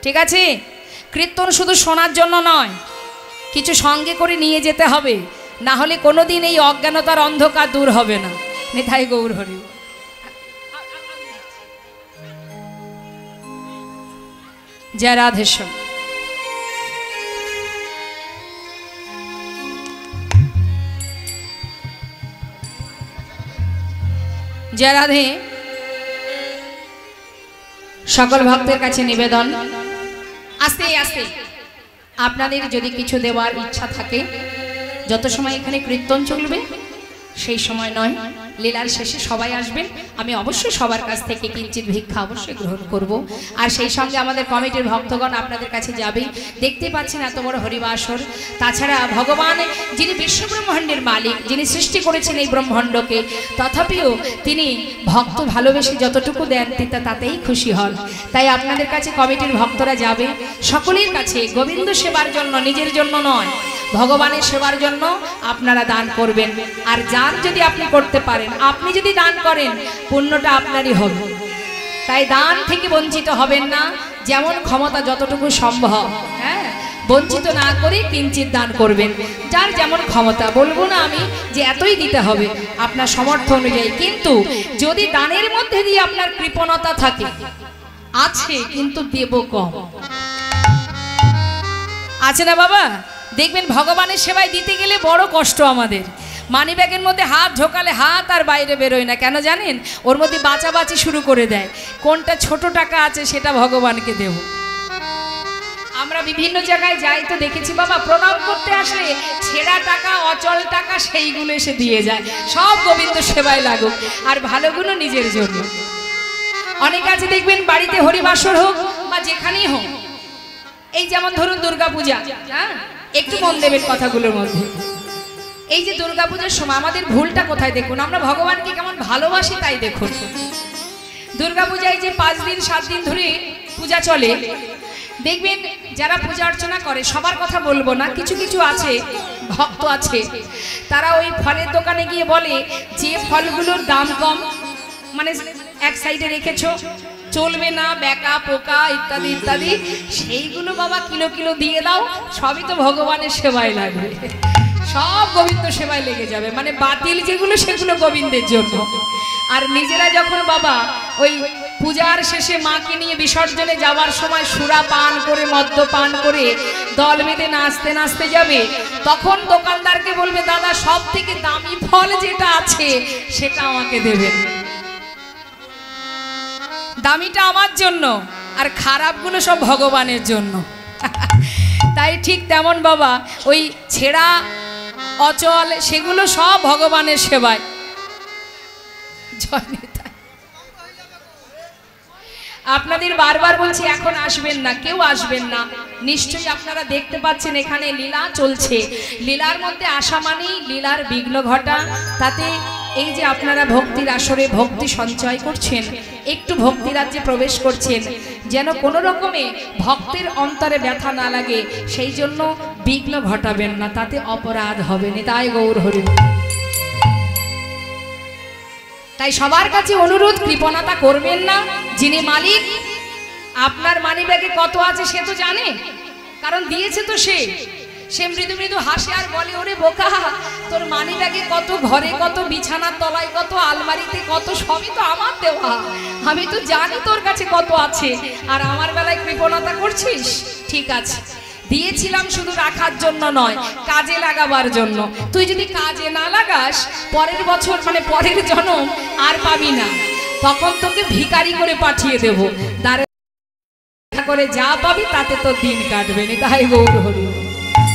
ঠিক আছে? কীর্তন শুধু শোনার জন্য নয়, কিছু সঙ্গে করে নিয়ে যেতে হবে, না হলে কোনোদিন এই অজ্ঞানতার অন্ধকার দূর হবে না। নিতাই গৌর হরি। জয় রাধেশ্বর। জয় রাধে। সকল ভক্তের কাছে নিবেদন, আস্তে আস্তে আপনাদের যদি কিছু দেওয়ার ইচ্ছা থাকে, যত সময় এখানে কীর্তন চলবে সেই সময় নয়, লীলার শেষে সবাই আসবেন। আমি অবশ্যই সবার কাছ থেকে কিঞ্চিত ভিক্ষা অবশ্যই গ্রহণ করব। আর সেই সঙ্গে আমাদের কমিটির ভক্তগণ আপনাদের কাছে যাবেই। দেখতে পাচ্ছেন এত বড় হরিবাসর। তাছাড়া ভগবান যিনি বিশ্বব্রহ্মাণ্ডের মালিক, যিনি সৃষ্টি করেছেন এই ব্রহ্মাণ্ডকে, তথাপিও তিনি ভক্ত ভালোবেসে যতটুকু দেন তাতেই খুশি হন। তাই আপনাদের কাছে কমিটির ভক্তরা যাবে, সকলের কাছে গোবিন্দ সেবার জন্য, নিজের জন্য নয়, ভগবানের সেবার জন্য আপনারা দান করবেন। আর দান যদি আপনি করতে পারেন, আপনি যদি দান করেন, পুণ্যটা আপনারই হবে। তাই দান থেকে বঞ্চিত হবেন না, যেমন ক্ষমতা যতটুকু সম্ভব, হ্যাঁ, বঞ্চিত না করে কিঞ্চিত দান করবেন। যার যেমন ক্ষমতা, বলবো না আমি যে এতই দিতে হবে, আপনার সামর্থ্য অনুযায়ী। কিন্তু যদি দানের মধ্যে দিয়ে আপনার কৃপণতা থাকে, আছে কিন্তু দেব কম, আছে না বাবা? দেখবেন ভগবানের সেবায় দিতে গেলে বড় কষ্ট আমাদের। মানি ব্যাগের মধ্যে হাত ঢোকালে হাত আর বাইরে বেরোয় না, কেন জানেন? ওর মধ্যে বাঁচাবাচি শুরু করে দেয়, কোনটা ছোট টাকা আছে সেটা ভগবানকে দেব। আমরা বিভিন্ন জায়গায় যাই তো দেখেছি বাবা, প্রণাম করতে আসলে ছেঁড়া টাকা, অচল টাকা সেইগুলো এসে দিয়ে যায়। সব গোবিন্দ সেবায় লাগুক, আর ভালোগুলো নিজের জন্য। অনেক আছে দেখবেন বাড়িতে হরিবাসর হোক বা যেখানেই হোক, এই যেমন ধরুন দুর্গাপূজা, হ্যাঁ, একটু মন দেবেন কথাগুলোর মধ্যে। এই যে দুর্গাপূজার সময় আমাদের ভুলটা কোথায় দেখুন, আমরা ভগবানকে কেমন ভালোবাসি তাই দেখুন। দুর্গাপূজায় যে 5 দিন 7 দিন ধরে পূজা চলে, দেখবেন যারা পূজা অর্চনা করে, সবার কথা বলবো না, কিছু কিছু আছে ভক্ত আছে, তারা ওই ফলের দোকানে গিয়ে বলে যে ফলগুলোর দাম কম, মানে এক সাইডে রেখেছো, চলবে না, বেকা পোকা ইত্যাদি ইত্যাদি, সেইগুলো বাবা কিলো কিলো দিয়ে দাও, সবই তো ভগবানের সেবায় লাগবে, সব গোবিন্দ সেবায় লেগে যাবে। মানে বাতিল যেগুলো সেগুলো গোবিন্দের জন্য। আর নিজেরা যখন বাবা ওই পূজার শেষে মাকে নিয়ে বিসর্জনে যাওয়ার সময় সুরা পান করে, মদ্য পান করে দল বেঁধে নাচতে নাচতে যাবে, তখন দোকানদারকে বলবে, দাদা সব থেকে দামি ফল যেটা আছে সেটা আমাকে দেবেন, দামিটা আমার জন্য, আর খারাপগুলো সব ভগবানের জন্য। তাই ঠিক তেমন বাবা ওই ছেঁড়া অচল সেগুলো সব ভগবানের সেবায়। আপনাদের বারবার বলছি এখন আসবেন না, কেউ আসবেন না। নিশ্চয়ই আপনারা দেখতে পাচ্ছেন এখানে লীলা চলছে, লীলার মধ্যে আসা মানেই লীলার বিঘ্ন ঘটা। তাতে এই যে আপনারা ভক্তির আসরে ভক্তি সঞ্চয় করছেন, একটু ভক্তি রাজ্যে প্রবেশ করছেন, যেন কোনো রকমে ভক্তের অন্তরে ব্যথা না লাগে, সেই জন্য বিঘ্ন ঘটাবেন না, তাতে অপরাধ হবে না। তাই গৌর হরি। তাই সবার কাছে অনুরোধ, কৃপণতা করবেন না। যিনি মালিক, আপনার মানি ব্যাগে কত আছে সে তো জানে, কারণ দিয়েছে তো সে। সে মৃদু মৃদু হাসে আর বলে, ওরে বোকা, তোর মানি ব্যাগে কত, ঘরে কত, বিছানার তলায় কত, আলমারিতে কত, সবই তো আমার দেওয়া, আমি তো জানি তোর কাছে কত আছে, আর আমার বেলায় কৃপণতা করছিস। ঠিক আছে, দিয়েছিলাম শুধু রাখার জন্য নয়, কাজে লাগাবার জন্য। তুই যদি কাজে না লাগাস, পরের বছর মানে পরের জন্ম আর পাবি না, তখন তোকে ভিখারি করে পাঠিয়ে দেব, দাঁড়ে করে যা পাবি তাতে তোর দিন কাটবে না। তাই গৌর হরি।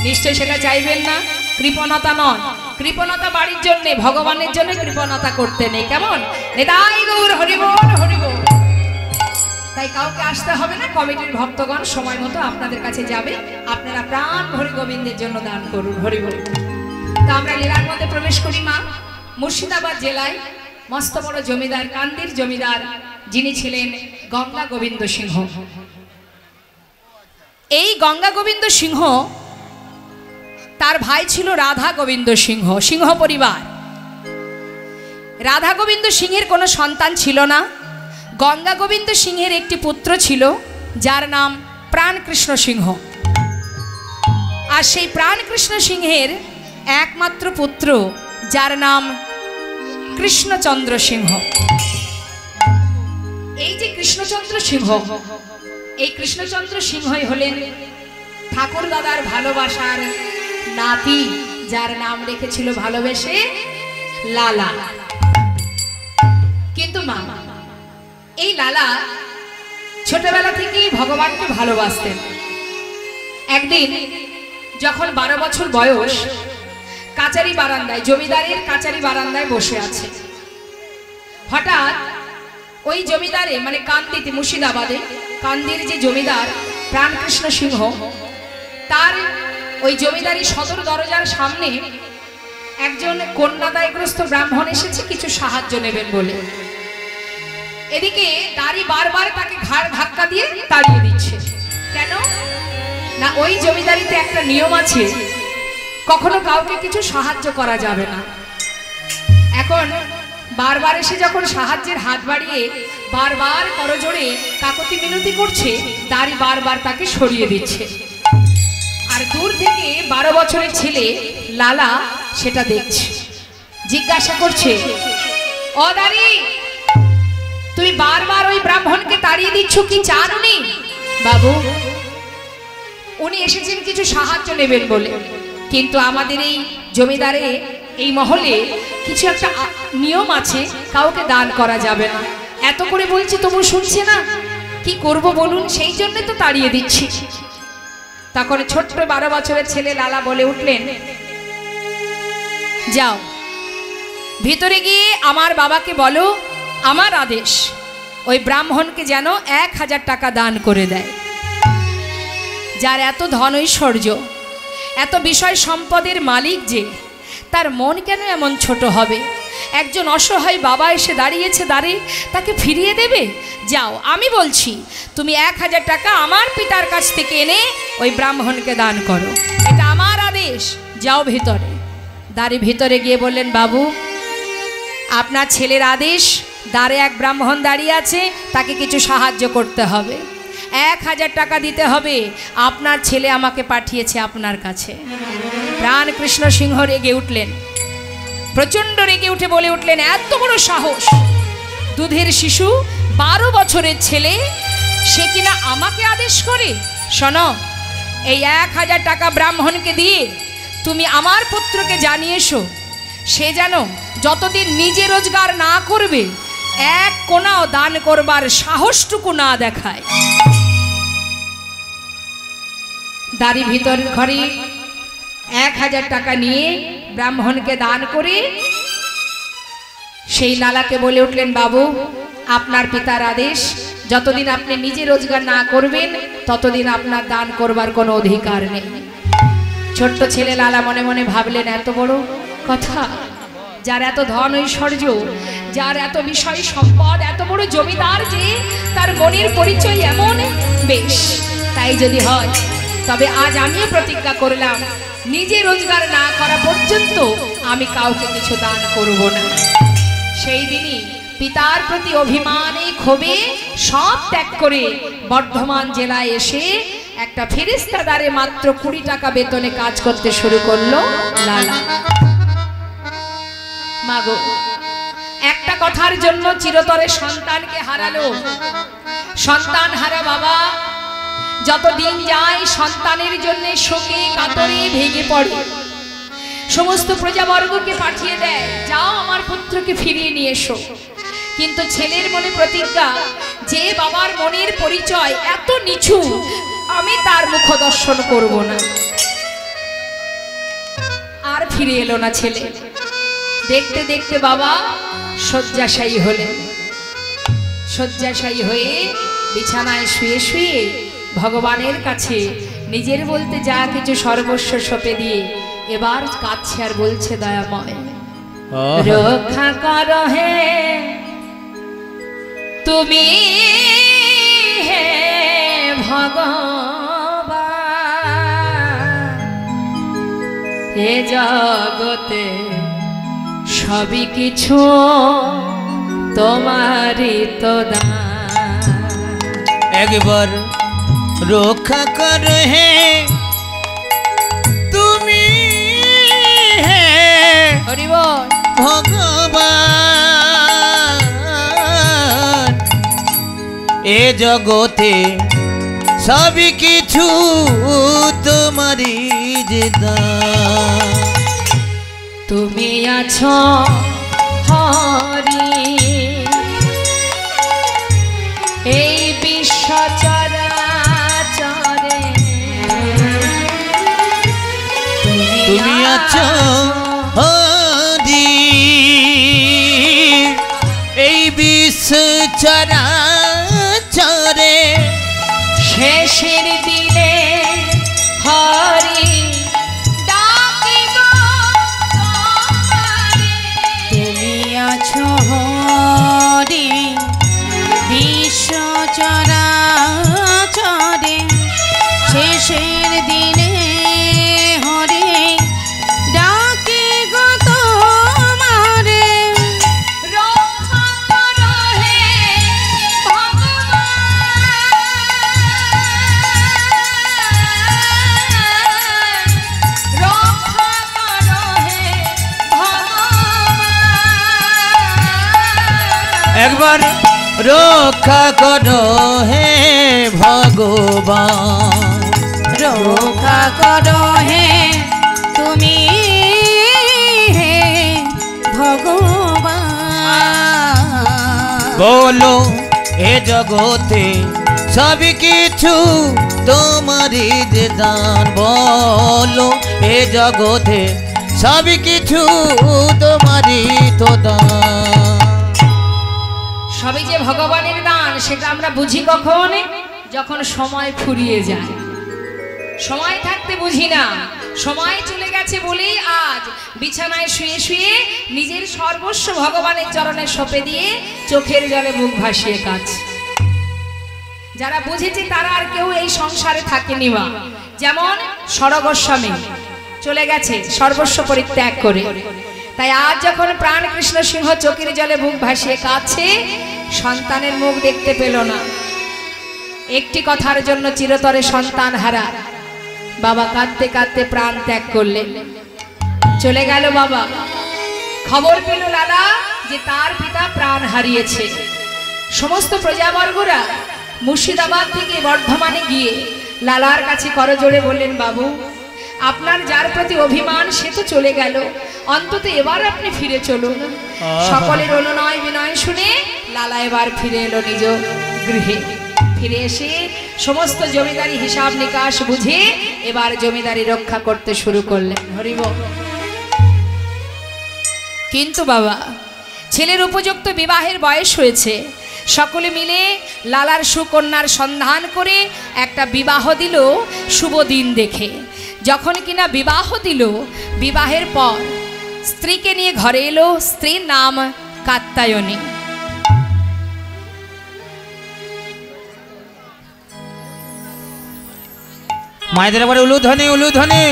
নিশ্চয় সেটা চাইবেন না, কৃপণতা নয়। কৃপণতা বাড়ির জন্য, ভগবানের জন্য কৃপণতা করতে নেই, কেমন? তাই গৌর হরি বল, হরি বল। তাই কাউকে আসতে হবে না, কমিটির ভক্তগণ সময় মতো আপনাদের কাছে যাবে, আপনারা প্রাণ ভরে গোবিন্দের জন্য দান করুন, হরি বল। তা আমরা লীলার মধ্যে প্রবেশ করি। মা মুর্শিদাবাদ জেলায় মস্ত বড় জমিদার, কান্দির জমিদার, যিনি ছিলেন গঙ্গা গোবিন্দ সিংহ। এই গঙ্গা গোবিন্দ সিংহ, তার ভাই ছিল রাধা গোবিন্দ সিংহ, সিংহ পরিবার। রাধা গোবিন্দ সিংহের কোনো সন্তান ছিল না। গঙ্গা গোবিন্দ সিংহের একটি পুত্র ছিল, যার নাম প্রাণকৃষ্ণ সিংহ। আর সেই প্রাণকৃষ্ণ সিংহের একমাত্র পুত্র, যার নাম কৃষ্ণচন্দ্র সিংহ। এই যে কৃষ্ণচন্দ্র সিংহ, এই কৃষ্ণচন্দ্র সিংহই হলেন ঠাকুর দাদার ভালোবাসার নাতি, যার নাম রেখেছিল ভালোবেসে লালা। কিন্তু মা, এই লালা ছোটবেলা থেকেই ভগবানকে ভালোবাসতেন। একদিন যখন 12 বছর বয়স, কাচারি বারান্দায়, জমিদারের কাচারি বারান্দায় বসে আছে। হঠাৎ ওই জমিদারে মানে কান্দিতে, মুর্শিদাবাদে কান্দির যে জমিদার প্রাণকৃষ্ণ সিংহ, তার ওই জমিদারি সদর দরজার সামনে একজন কন্যাদায়গ্রস্ত ব্রাহ্মণ এসেছে কিছু সাহায্য নেবেন বলে। এদিকে দাঁড়ি বারবার তাকে ঘাড় ধাক্কা দিয়ে তাড়িয়ে দিচ্ছে। কেন না, ওই জমিদারিতে একটা নিয়ম আছে, কখনো কাউকে কিছু সাহায্য করা যাবে না। এখন বারবার এসে যখন সাহায্যের হাত বাড়িয়ে বারবার করজোড়ে কাকতি মিনতি করছে, দাঁড়ি বারবার তাকে সরিয়ে দিচ্ছে। আর দূর থেকে 12 বছরের ছেলে লালা সেটা দেখছে, জিজ্ঞাসা করছে, ও দাঁড়ি, তুমি বারবার ওই ব্রাহ্মণকে তাড়িয়ে দিচ্ছ, কি চান উনি? বাবু, উনি এসেছেন কিছু সাহায্য নেবেন বলে, কিন্তু আমাদের এই জমিদারে এই মহলে কিছু একটা নিয়ম আছে, কাউকে দান করা যাবে না। এত করে বলছি তবু শুনছে না, কি করব বলুন, সেই জন্য তো তাড়িয়ে দিচ্ছি। তখন ছোট্ট 12 বছরের ছেলে লালা বলে উঠলেন, যাও ভিতরে গিয়ে আমার বাবাকে বলো আমার আদেশ ওই ব্রাহ্মণকে যেন 1000 টাকা দান করে দেয়। যার এত ধন ঐশ্বর্য, এত বিষয় সম্পদের মালিক, যে তার মন কেন এমন ছোট হবে? একজন অসহায় বাবা এসে দাঁড়িয়েছে দ্বারে, তাকে ফিরিয়ে দেবে? যাও, আমি বলছি তুমি 1000 টাকা আমার পিতার কাছ থেকে এনে ওই ব্রাহ্মণকে দান করো, এটা আমার আদেশ। যাও ভিতরে। দ্বারে ভিতরে গিয়ে বললেন, বাবু আপনার ছেলের আদেশ, দ্বারে এক ব্রাহ্মণ দাঁড়িয়ে আছে, তাকে কিছু সাহায্য করতে হবে, 1000 টাকা দিতে হবে, আপনার ছেলে আমাকে পাঠিয়েছে আপনার কাছে। প্রাণকৃষ্ণ সিংহ রেগে উঠলেন, প্রচণ্ড রেগে উঠে বলে উঠলেন, এত বড় সাহস! দুধের শিশু 12 বছরের ছেলে, সে কিনা আমাকে আদেশ করে? শোনো, এই 1000 টাকা ব্রাহ্মণকে দিয়ে তুমি আমার পুত্রকে জানিয়ে এসো, সে যেন যতদিন নিজে রোজগার না করবে এক কোনাও দান করবার সাহসটুকু না দেখায়। দাঁড়ি ভিতর ঘরে 1000 টাকা নিয়ে ব্রাহ্মণকে দান করে সেই লালাকে বলে উঠলেন, বাবু আপনার পিতার আদেশ, যতদিন আপনি নিজে রোজগার না করবেন ততদিন আপনার দান করবার কোনো অধিকার নেই। ছোট্ট ছেলে লালা মনে মনে ভাবলেন, এত বড় কথা! যার এত ধন ঐশ্বর্য, যার এত বিষয় সম্পদ, এত বড় জমিদার, যে তার মনের পরিচয় এমন, বেশ তাই যদি হয় তবে আজ আমিও প্রতিজ্ঞা করলাম, নিজে রোজগার না করা পর্যন্ত আমি কাউকে কিছু দান করব না। সেই দিনই পিতার প্রতি অভিমানে ক্ষোভে সব ত্যাগ করে বর্ধমান জেলায় এসে একটা ফেরেশতাদারে মাত্র 20 টাকা বেতনে কাজ করতে শুরু করলো লালা। মাগো, একটা কথার জন্য চিরতরে সন্তানকে হারালো। সন্তান হারা বাবা যত দিন যায় সন্তানের জন্য শোকে কাতরে ভেঙে পড়ে, সমস্ত প্রজাবর্গকে পাঠিয়ে দেয়, যাও আমার পুত্রকে ফিরিয়ে নিয়ে এসো। কিন্তু ছেলের মনে প্রতিজ্ঞা, যে বাবার মনের পরিচয় এত নিচু, আমি তার মুখ দর্শন করব না। আর ফিরে এলো না ছেলে। দেখতে দেখতে বাবা শয্যাশায়ী হলেন। শয্যাশায়ী হয়ে বিছানায় শুয়ে শুয়ে ভগবানের কাছে নিজের বলতে যা কিছু সর্বস্ব সঁপে দিয়ে এবার কাঁদছে আর বলছে, দয়াময় রক্ষা করো হে তুমি, হে ভগবান, এ জগতে সবই কিছু তোমারই তো দান। একবার রক্ষা করো হে তুমি, হে হরি বল ভগবান, এ জগতে সবই কিছু তোমারই যে দান। তুমি আছো হরি এই বিশ্ব চরাচরে, তুমি আছো চরাচরে শেষের দিনে হরি ডাকি গো তোমারে। তুমি আছো হরি বিশ্ব চরাচরে শেষের দিনে হরি ডাকি গো তোমারে। রক্ষা করো হে ভগবান, রক্ষা করো হে ভগবান। একবার রক্ষা করো হে ভগবান, রক্ষা করো হে তুমি হে ভগবান। বলো এ জগতে সব কিছু তোমারই যে দান, বলো এ জগতে সব কিছু তোমারই তো দান। সবই যে ভগবানের দান সেটা আমরা বুঝি কখন? যখন সময় ফুরিয়ে যায়। সময় থাকতে বুঝি না, সময় চলে গেছে বলেই আজ বিছানায় শুয়ে শুয়ে নিজের সর্বস্ব ভগবানের চরণে সঁপে দিয়ে চোখের জলে মুখ ভাসিয়ে কাঁদছে। যারা বুঝেছে তারা আর কেউ এই সংসারে থাকেনি মা। যেমন সরগোস্বামী চলে গেছে সর্বস্ব পরিত্যাগ করে। তাই আজ যখন প্রাণ কৃষ্ণ সিংহ চোখের জলে মুখ ভাসিয়ে কাঁদছে, সন্তানের মুখ দেখতে পেল না। একটি কথার জন্য চিরতরে সন্তান হারা বাবা কাঁদতে কাঁদতে প্রাণ ত্যাগ করলেন, চলে গেল বাবা। খবর পেল লালা যে তার পিতা প্রাণ হারিয়েছে। সমস্ত প্রজাবর্গরা মুর্শিদাবাদ থেকে বর্ধমানে গিয়ে লালার কাছে করজোড়ে বললেন, বাবু আপনার যার প্রতি অভিমান সে তো চলে গেল, অন্তত এবার আপনি ফিরে চলুন। সকলের অনুনয় বিনয় শুনে লালা এবার ফিরে এলো নিজ গৃহে। ফিরে এসে সমস্ত জমিদারি হিসাব নিকাশ বুঝে এবার জমিদারি রক্ষা করতে শুরু করলেন। হরিব। কিন্তু বাবা ছেলের উপযুক্ত বিবাহের বয়স হয়েছে। সকলে মিলে লালার সুকন্যার সন্ধান করে একটা বিবাহ দিল শুভ দিন দেখে। যখন কিনা বিবাহ দিল, বিবাহের পর স্ত্রীকে নিয়ে ঘরে এলো। স্ত্রীর নাম কাত্যায়নী। মায়েদের আবার উলুধ্বনি উলুধ্বনি।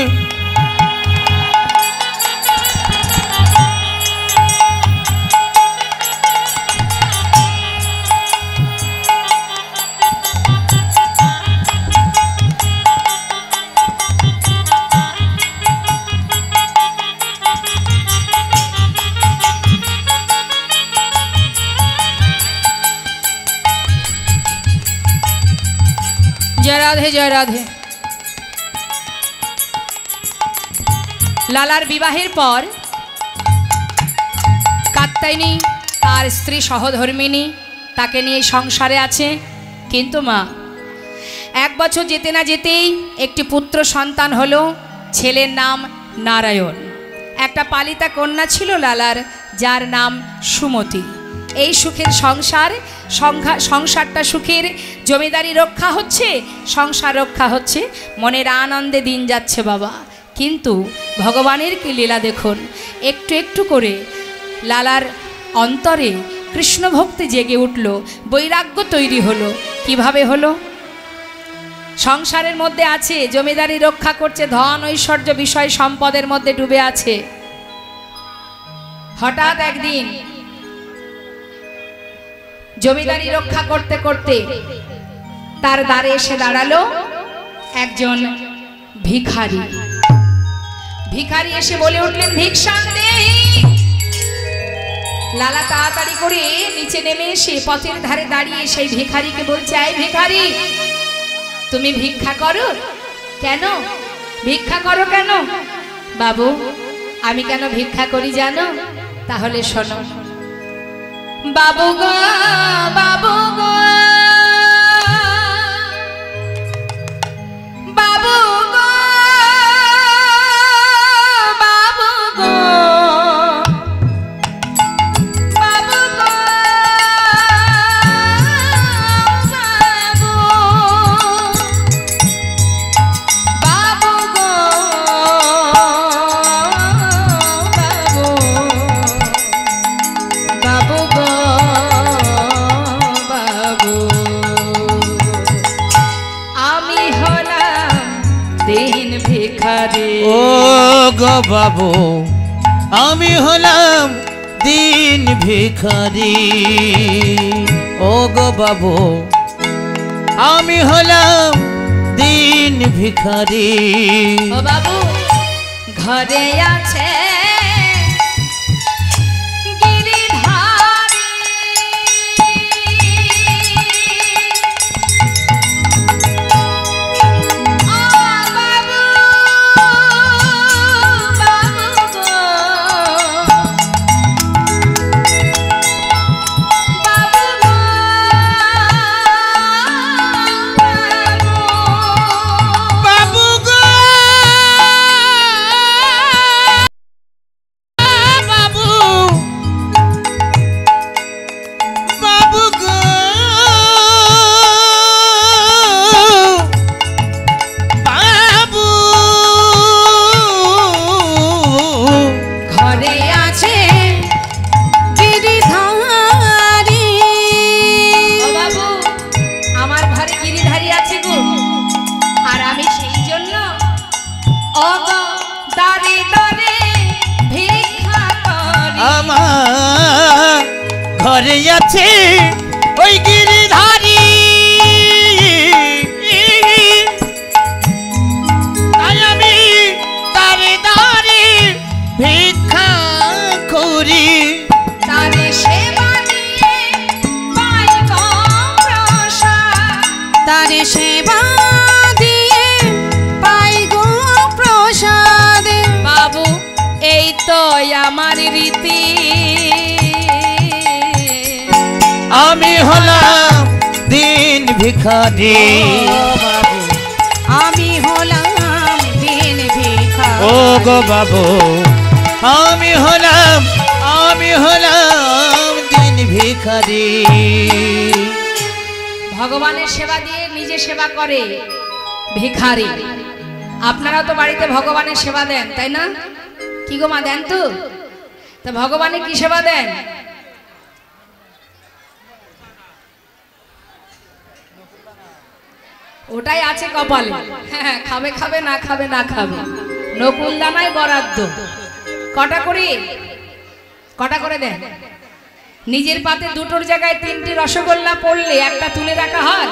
জয় রাধে জয় রাধে। লালার বিবাহের পর কাত্যায়নী তার স্ত্রী সহধর্মিণী তাকে নিয়ে সংসারে আছে। কিন্তু মা এক বছর যেতে না যেতেই একটি পুত্র সন্তান হলো। ছেলের নাম নারায়ণ। একটা পালিতা কন্যা ছিল লালার, যার নাম সুমতি। এই সুখের সংসারটা সুখের, জমিদারি রক্ষা হচ্ছে, সংসার রক্ষা হচ্ছে, মনের আনন্দে দিন যাচ্ছে বাবা। কিন্তু ভগবানের কি লীলা দেখুন, একটু একটু করে লালার অন্তরে কৃষ্ণ ভক্তি জেগে উঠল, বৈরাগ্য তৈরি হলো। কিভাবে হলো? সংসারের মধ্যে আছে, জমিদারি রক্ষা করছে, ধন ঐশ্বর্য বিষয় সম্পদের মধ্যে ডুবে আছে। হঠাৎ একদিন জমিদারি রক্ষা করতে করতে তার দ্বারে এসে দাঁড়ালো একজন ভিখারি। ভিখারি এসে বলে উঠলেন, ভিক্ষাং দেহি। লালা তাড়াতাড়ি করে নিচে নেমে এসে পথের ধারে দাঁড়িয়ে সেই ভিখারিকে বলছে, এই ভিখারি তুমি ভিক্ষা করো কেন? ভিক্ষা করো কেন? বাবু আমি কেন ভিক্ষা করি জানো? তাহলে শোনো। বাবু গো বাবু গো বাবু গো বাবু গো বাবু গো ও গো বাবু আমি হলাম দিন ভিখারি ও গো বাবু আমি হলাম দিন ভিখারি ও বাবু ঘরে আছে গিরিধারী ও বাবু বাবু গো বাবু গো বাবু গো বাবু বাবু গো বাবু ঘরে আছে গিরিধারী ও বাবু আমার ঘরে গিরিধারী আছে গো আর আমি সেই জন্য অগো দাঁড়ে দাঁড়ে ভিক্ষা করি আমার ঘরে আছে ওই গিরিধারী তাই আমি তারে দাঁড়ে ভিক্ষা করি তারে সেবা নিয়ে পাই গো প্রসাদ তারে সেবা দিয়ে পাই গো প্রসাদ বাবু এই তো আমার রীতি আমি হলাম দিন ভিখারি আমি হলাম দিন ভিখারি ও গো বাবু আমি হলাম দিন ভিখারি ভগবানের সেবা দিয়ে নিজে সেবা করে ভিখারি আপনারা তো বাড়িতে ভগবানের সেবা দেন তাই না কি গো মা দেন তো তা ভগবানের কি সেবা দেন ওটাই আছে কপালে হ্যাঁ খাবে খাবে না খাবে না খাবে নকুল দানায় বরাদ্দ কটা করে দেন নিজের পাতে দুটোর জায়গায় তিনটি রসগোল্লা পড়লে একটা তুলে রাখা হয়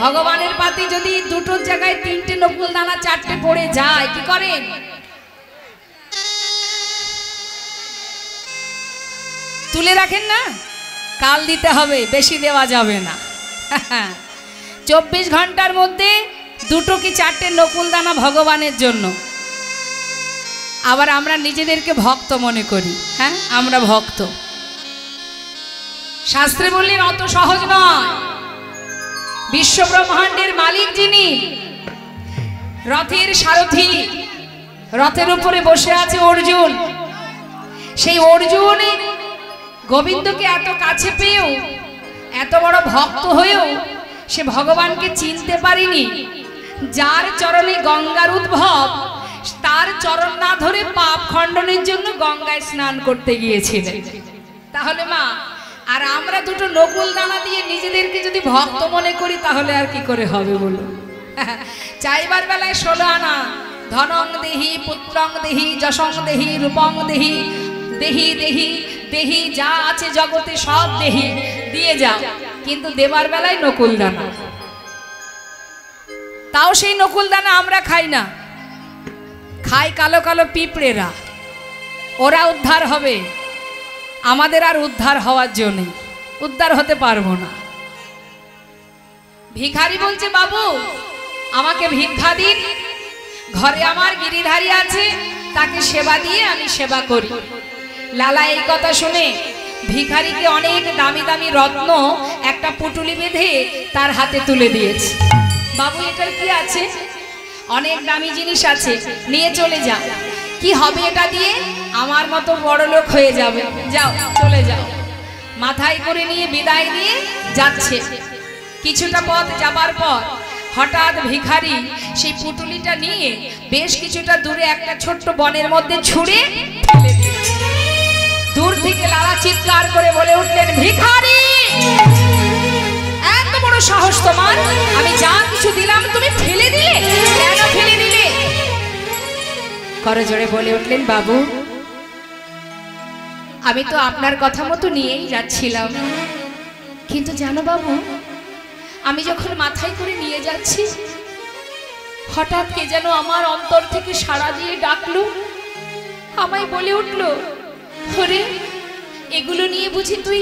ভগবানের পাতে যদি দুটোর জায়গায় তিনটে নকুল দানা চারটে পড়ে যায় কি করেন তুলে রাখেন না কাল দিতে হবে বেশি দেওয়া যাবে না 24 ঘন্টার মধ্যে দুটো কি চারটে নকুল দানা ভগবানের জন্য আবার আমরা নিজেদেরকে ভক্ত মনে করি হ্যাঁ আমরা ভক্ত শাস্ত্রে বললেন অত সহজ নয় বিশ্ব ব্রহ্মাণ্ডের মালিক যিনি রথের সারথি রথের উপরে বসে আছে অর্জুন সেই অর্জুন গোবিন্দকে এত কাছে পেয়েও এত বড় ভক্ত হয়েও সে ভগবানকে চিনতে পারেনি যার চরণে গঙ্গার উদ্ভব তার চরণ না ধরে পাপ খণ্ডনের জন্য গঙ্গায় স্নান করতে গিয়েছিলেন তাহলে মা আর আমরা দুটো নকুল দানা দিয়ে নিজেদেরকে যদি ভক্ত মনে করি তাহলে আর কি করে হবে বলো চাইবার বেলায় 16 আনা ধনং দেহি পুত্রং দেহি যশং দেহি রূপং দেহি দেহি দেহি দেহি যা আছে জগতে সব দেহি দিয়ে যাও কিন্তু দেবার বেলায় নকুল দানা তাও সেই নকুল দানা আমরা খাই না খাই কালো কালো পিঁপড়েরা ওরা উদ্ধার হবে আমাদের আর উদ্ধার হওয়ার জন্য উদ্ধার হতে পারবো না ভিখারি বলছে বাবু আমাকে ভিক্ষা দিন ঘরে আমার গিরিধারী আছে তাকে সেবা দিয়ে আমি সেবা করি লালা এই কথা শুনে ভিখারিকে অনেক দামি দামি রত্ন একটা পুটুলি বেঁধে তার হাতে তুলে দিয়েছে বাবু এটার কি আছে অনেক দামি জিনিস আছে নিয়ে চলে যাও কি হবে এটা দিয়ে আমার মতো বড় লোক হয়ে যাবে যাও চলে যাও মাথায় করে নিয়ে বিদায় নিয়ে যাচ্ছে কিছুটা পথ যাবার পর হঠাৎ ভিখারি সেই পুটুলিটা নিয়ে বেশ কিছুটা দূরে একটা ছোট্ট বনের মধ্যে ছুঁড়ে ফেলে দিয়েছে দূর থেকে লালা চিৎকার করে বলে উঠলেন ভিখারি এত বড় সাহস তোমার আমি যা কিছু দিলাম তুমি ফেলে দিলে কেন ফেলে দিলে করজোড়ে বলে উঠলেন, বাবু আমি তো আপনার কথা মতো নিয়েই যাচ্ছিলাম, কিন্তু জানো বাবু, আমি যখন মাথায় করে নিয়ে যাচ্ছি হঠাৎ কে যেন আমার অন্তর থেকে সাড়া দিয়ে ডাকলো, আমায় বলে উঠলো, ওরে এগুলো নিয়ে বুঝি তুই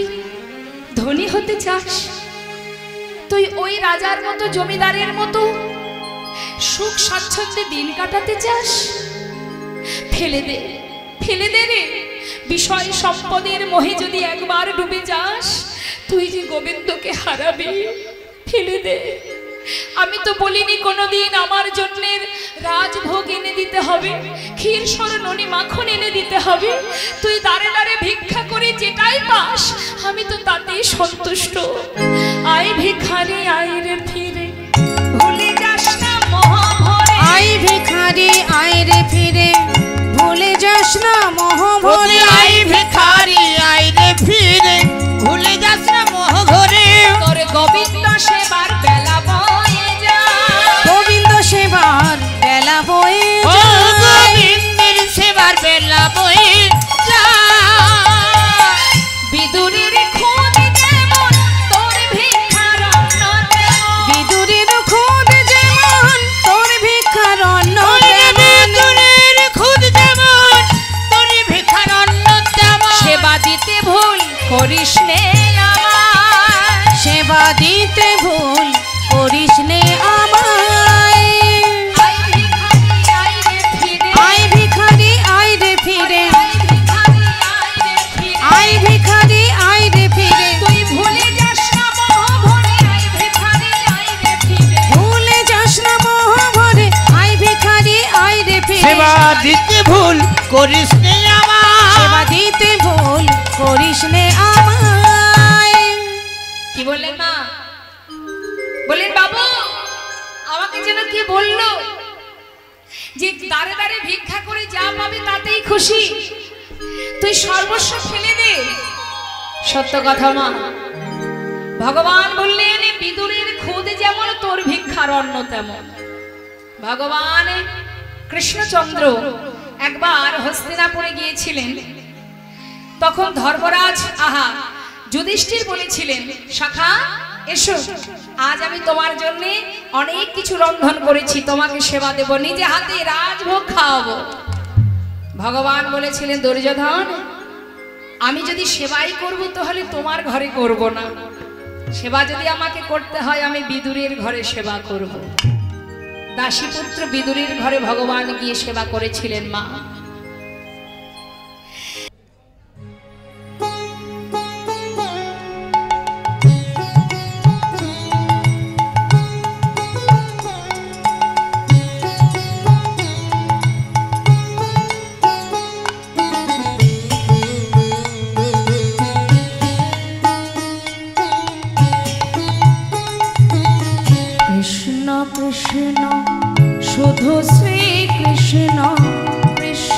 ধনী হতে চাস? তুই ওই রাজার মতো জমিদারের মতো সুখ স্বাচ্ছন্দ্যে দিন কাটাতে চাস? ফেলে দে, ফেলে দে রে, বিষয় সম্পদের মোহে যদি একবার ডুবে যাস তুই যে গোবিন্দকে হারাবি, ফেলে দে। আমি তো বলিনি কোনোদিন আমার জন্য রাজভোগ এনে দিতে হবে, ক্ষীর সরননি মাখন এনে দিতে হবে। তুই দাঁড়ে দাঁড়ে ভিক্ষা করে যেটাই পাস আমি তো তাতেই সন্তুষ্ট। আয় ভিখারি আয় রে ফিরে, ভুলে যাস না মোহভরে। আয় ভিখারি আয় রে ফিরে, ভুলে যাস না মোহভরে। আই ভিখারি আই রে ফিরে, ভুলে যাস না মোহ ঘরে। তোর গোবিন্দ সেবার বেলা বয়ে যায়, গোবিন্দ সেবার বেলা বয়ে ও যায়। গোবিন্দের সেবার বেলা বয়ে যায়। বিদুরের খোঁজ যেমন তোর ভিক্ষার অন্ন তেমন। বিদুরের খোঁজ যেমন তোর ভিক্ষার অন্ন তেমন। বিদুরের খুদ যেমন তোর ভিখার অন্ন তেমন। সেবা দিতে ভুল করিস নে আমায়, সেবা দিতে ভুল করিস নে আমায়। আয় ভিখারি আয় রে ফিরে, আয় ভিখারি আয় রে ফিরে, আয় ভিখারি আয় রে ফিরে। আয় ভিখারি আয় রে ফিরে। তুই ভুলে যাস না মোহ ভরে, আয় ভিখারি আয় রে ফিরে। ভুলে যাস না মোহ ভরে, আয় ভিখারি আয় রে ফিরে। সেবা দিতে ভুল করিস নে আমার। সেবা দিতে ভুল করিস নে আমায়। কি বললেন মা? বললেন বাবু আমাকে যেন কি বললো যে দাঁড়ে দাঁড়ে ভিক্ষা করে যা পাবে তাতেই খুশি, তুই সর্বস্ব ফেলে দে। সত্য কথা মা, ভগবান বললেন বিদুরের খুদ যেমন তোর ভিক্ষার অন্ন তেমন। ভগবান কৃষ্ণচন্দ্র একবার হস্তিনাপুরে গিয়েছিলেন, তখন ধর্মরাজ যুধিষ্ঠির বলেছিলেন, সখা এসো, আজ আমি তোমার জন্য অনেক কিছু রন্ধন করেছি, তোমাকে সেবা দেব, নিজে হাতে রাজভোগ খাওয়াবো। ভগবান বলেছিলেন, দুর্যোধন আমি যদি সেবাই করব তাহলে তোমার ঘরে করব না, সেবা যদি আমাকে করতে হয় আমি বিদুরের ঘরে সেবা করব। দাসীপুত্র বিদুরের ঘরে ভগবান গিয়ে সেবা করেছিলেন মা। কৃষ্ণ কৃষ্ণ শুধু শ্রী কৃষ্ণ কৃষ্ণ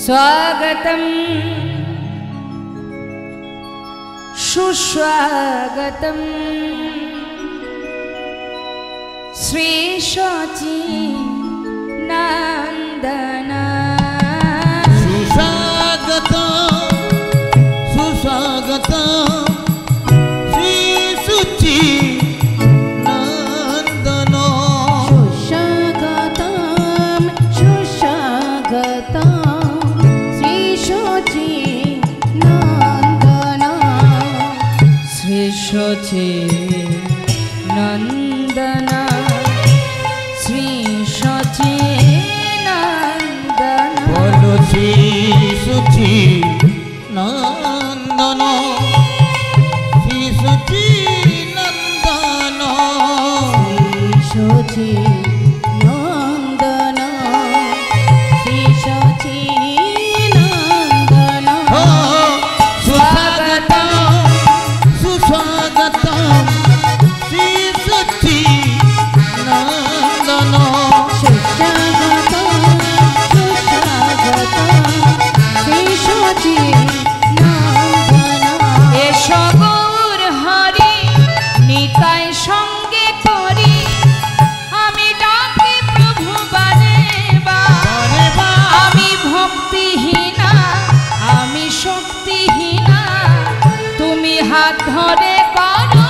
स्वागतं सुस्वागतं श्री शची नंदना सुस्वागतं सुस्वागतं श्री शुचि नंदन सुस्वागतं सुस्वागतं श्री शची नंदन श्री शची नंदना श्री शची नंदना बोलो श्री शुचि नंदन श्री शुचि नंदन शची नंदन श्री शची नंदन सुस्वागतं सुस्वागतं श्री शुचि नंदन सुस्वागतं सुस्वागतं श्री शची नंदन एषो गौर हरि निताय संगे करी आमी डाकी प्रभु बारे बा आमी भक्तिहीना आमी शक्तिहीना तुमी हाथ धरे करो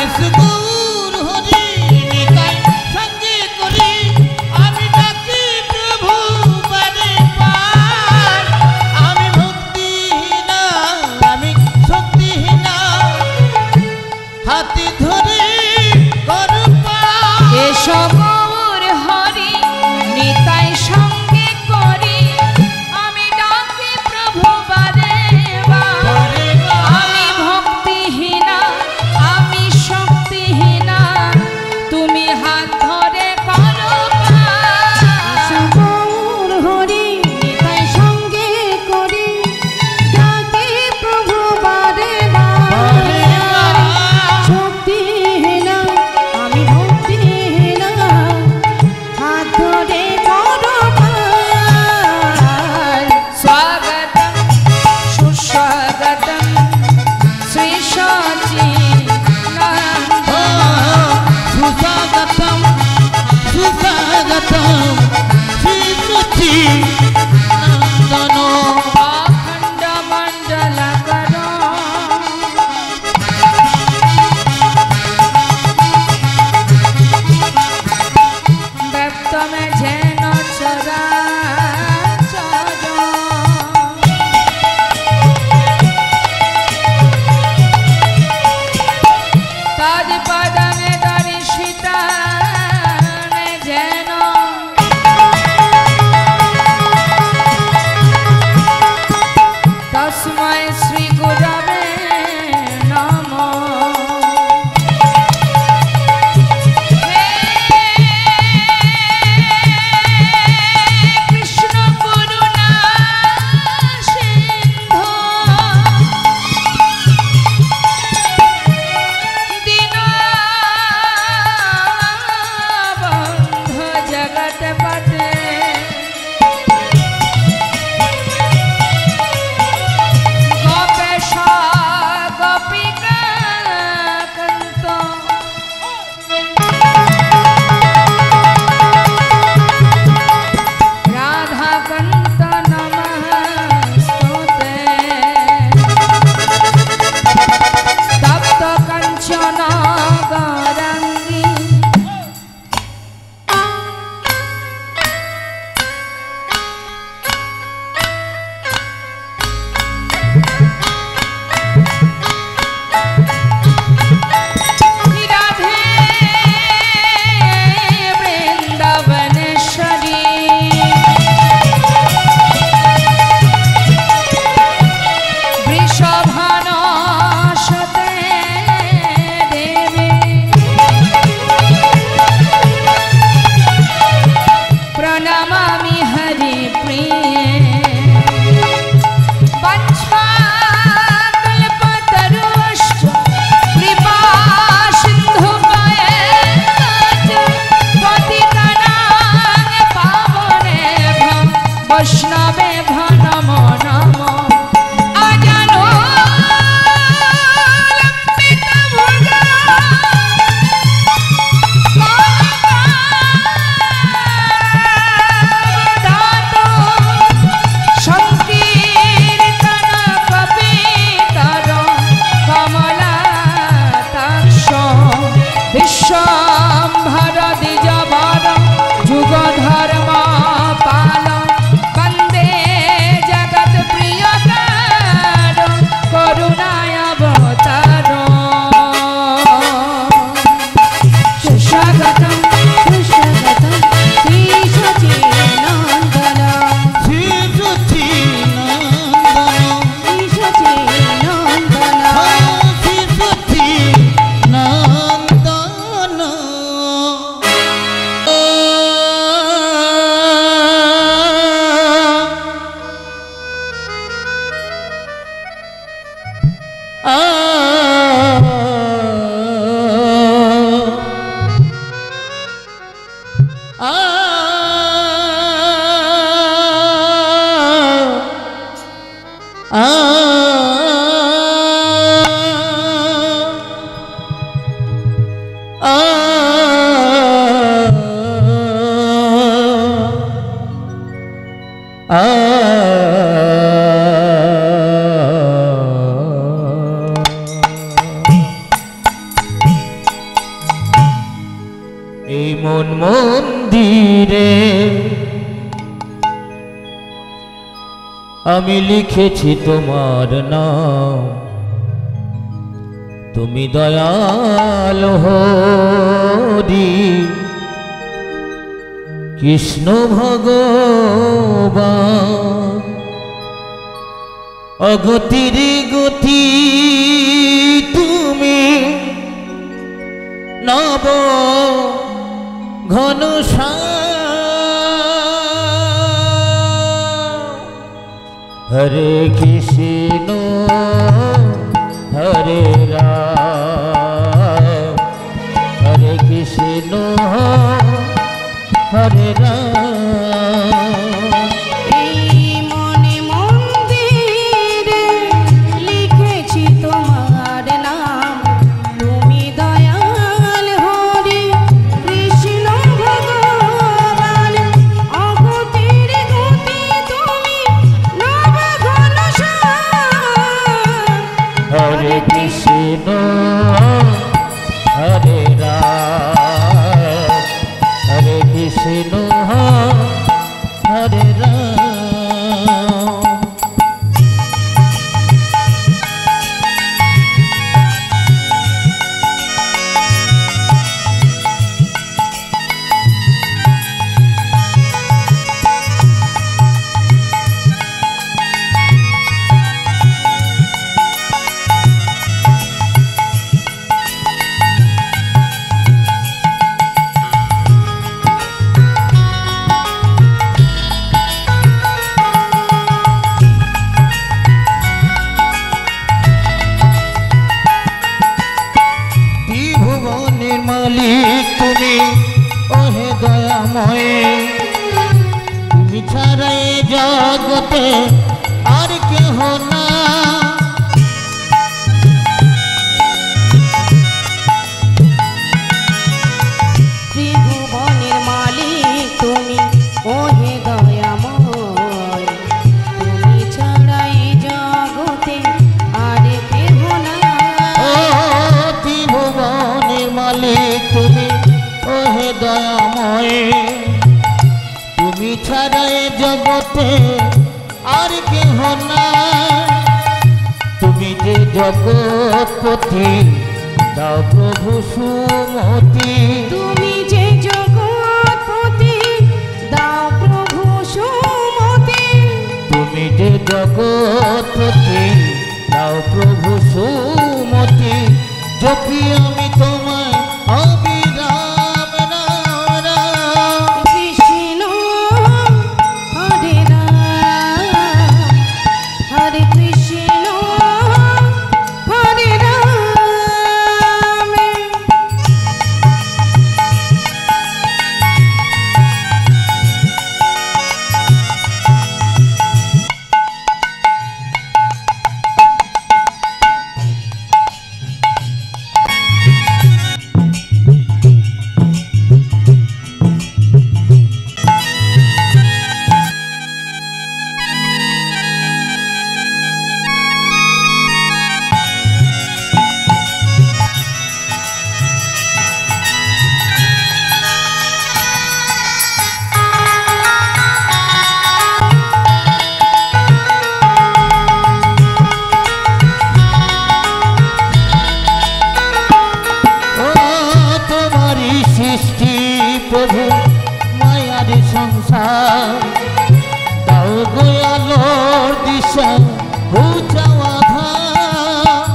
एस गौर हरि निताय संगे करी आमी डाकी प्रभु बारे पार आमी भक्तिहीना आमी शक्तिहीना हाथी धरे करु पार एषो गौर हरि निताय संगे करी आमी डाकी प्रभु बारे बा आमी भक्तिहीना आमी शक्तिहीना तुमी हाथ धरे करो সকল হরি নিতাই সঙ্গে করি ডাকে প্রভু বারে বারে সকল विश्वम्भर द्विजवर जुग धर्म पाल वंदे जगत प्रियकर करुणाय अवतार सुस्वागतम सुस्वागतम श्री सचिनंदन श्री सचिनंदन श्री सचिनंदन श्री सचिनंदन এই মন মন্দিরে আমি লিখেছি তোমার নাম তুমি দয়াল হরি কৃষ্ণ ভগবান অগতির গতি তুমি নব ঘন হরে কৃষ্ণ হরে রাম হরে কৃষ্ণ হরে রাম এই মনে মন্দিরে লিখেছি তোমার নাম তুমি দয়াল হরি কৃষ্ণ ভগবান অগতির গতি তুমি নব ঘন হরে কৃষ্ণ হরে রাম হরে কৃষ্ণ হরে রাম ত্রিভুবনের মালিক তুমি ওহে দয়াময় তুমি ছাড়া এ জগতে আর কেহ না ত্রিভুবনের মালিক তুমি ওহে দয়াময় তুমি ছাড়া এই জগতে আর কেহ না ও ত্রিভুবনের মালিক তুমি ওহে দয়াময় তুমি ছাড়া এ জগতে আর কেহ না তুমি যে জগৎপতি দাও প্রভু সুমতি তুমি যে জগৎপতি দাও প্রভু সুমতি তুমি যে জগৎপতি দাও প্রভু সুমতি জপি আমি তোমায় অবিরাম রাম রাম কৃষ্ণ হরে রাম হরে কৃষ্ণ হরে রাম সংসার দাও গো আলোর দিশা বুঝাও আধার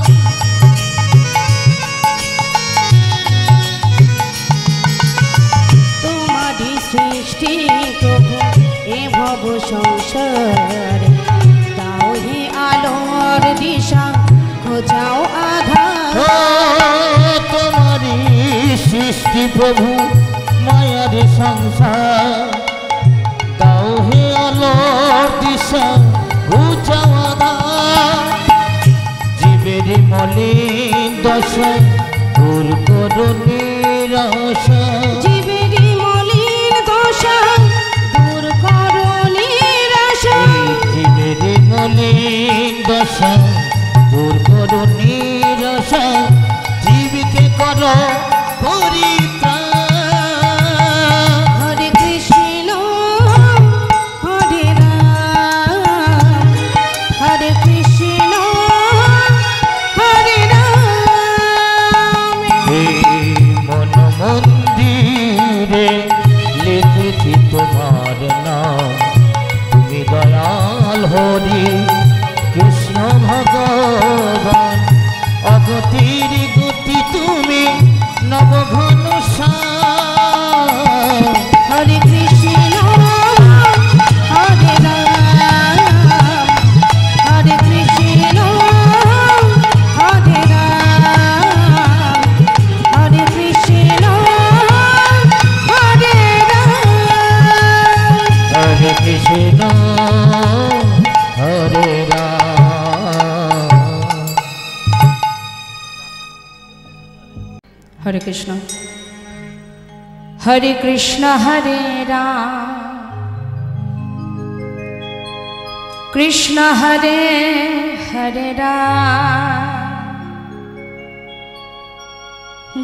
তোমারই সৃষ্টি প্রভু এ ভব সংসার দাও হে আলোর দিশা খোঁজাও আধার তোমারই সৃষ্টি প্রভু মায়ার সংসার দাও হে আলোর দিশা বুঝাও আধার জীবের মলিন দশা দূর করো নিরাশা জীবেরই মলিন দশা দূর করো নিরাশা জীবের মলিন দশা দূর করো নিরাশা জীবকে করো পরিত্রাণ হরে কৃষ্ণ হরে রাম হরে কৃষ্ণ হরে রাম মন মন্দিরে লিখেছি তোমার নাম তুমি দয়াল হরি কৃষ্ণ ভগবান অগতির গতি তুমি নবঘন হরে কৃষ্ণ হরে রাম হরে কৃষ্ণ হরে রাম হরে কৃষ্ণ হরে রাম হরে কৃষ্ণ হরে রাম হরে কৃষ্ণ হরে কৃষ্ণ হরে রাম কৃষ্ণ হরে হরে রাম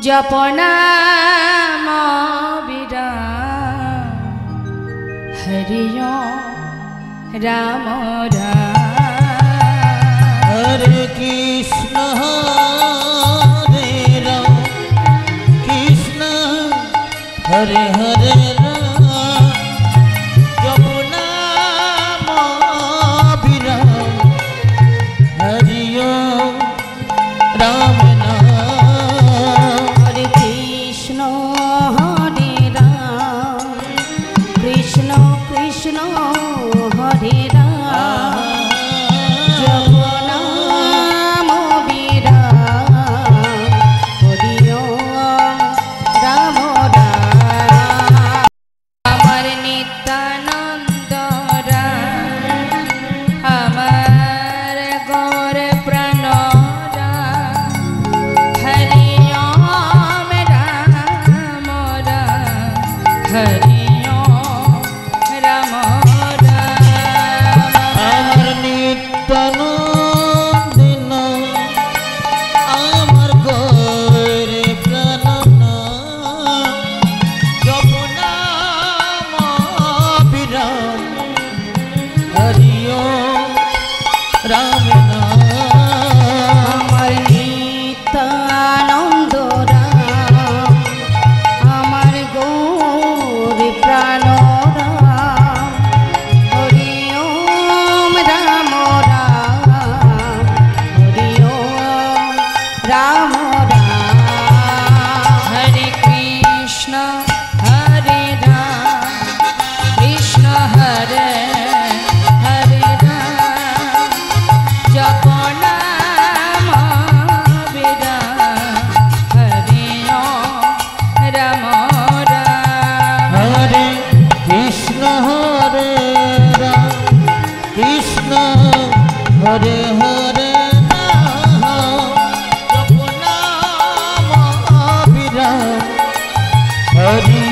জপ নাম বিরাম হরি রাম রাম হরে কৃষ্ণ হরে রাম কৃষ্ণ হরে হরে রাম জপ নাম বিরাম হরি রাম নাম হরে কৃষ্ণ হরে রাম কৃষ্ণ কৃষ্ণ হরে রাম জপ নাম বিরাম হরি রাম রাম আমার নিত্যানন্দ রাম আমার গৌর প্রাণ রাম হরি ওম রাম রাম হরি ওম রাম রাম আমার নিত্যানন্দিন আমার গৌরে প্রাণ জপ নাম বিরাম হরি রাম নাম আমার নিত্যানন্দ রাম আমার গৌর প্রাণ রাম হরি ওম রাম রাম হরি ওম রাম রাম হরে কৃষ্ণ হরে রাম কৃষ্ণ হরে হরে রাম জপ নাম বিরাম হরে রাম রাম হরে কৃষ্ণ হরে রাম কৃষ্ণ হরে হরে রাম জপ নাম বিরাম হরি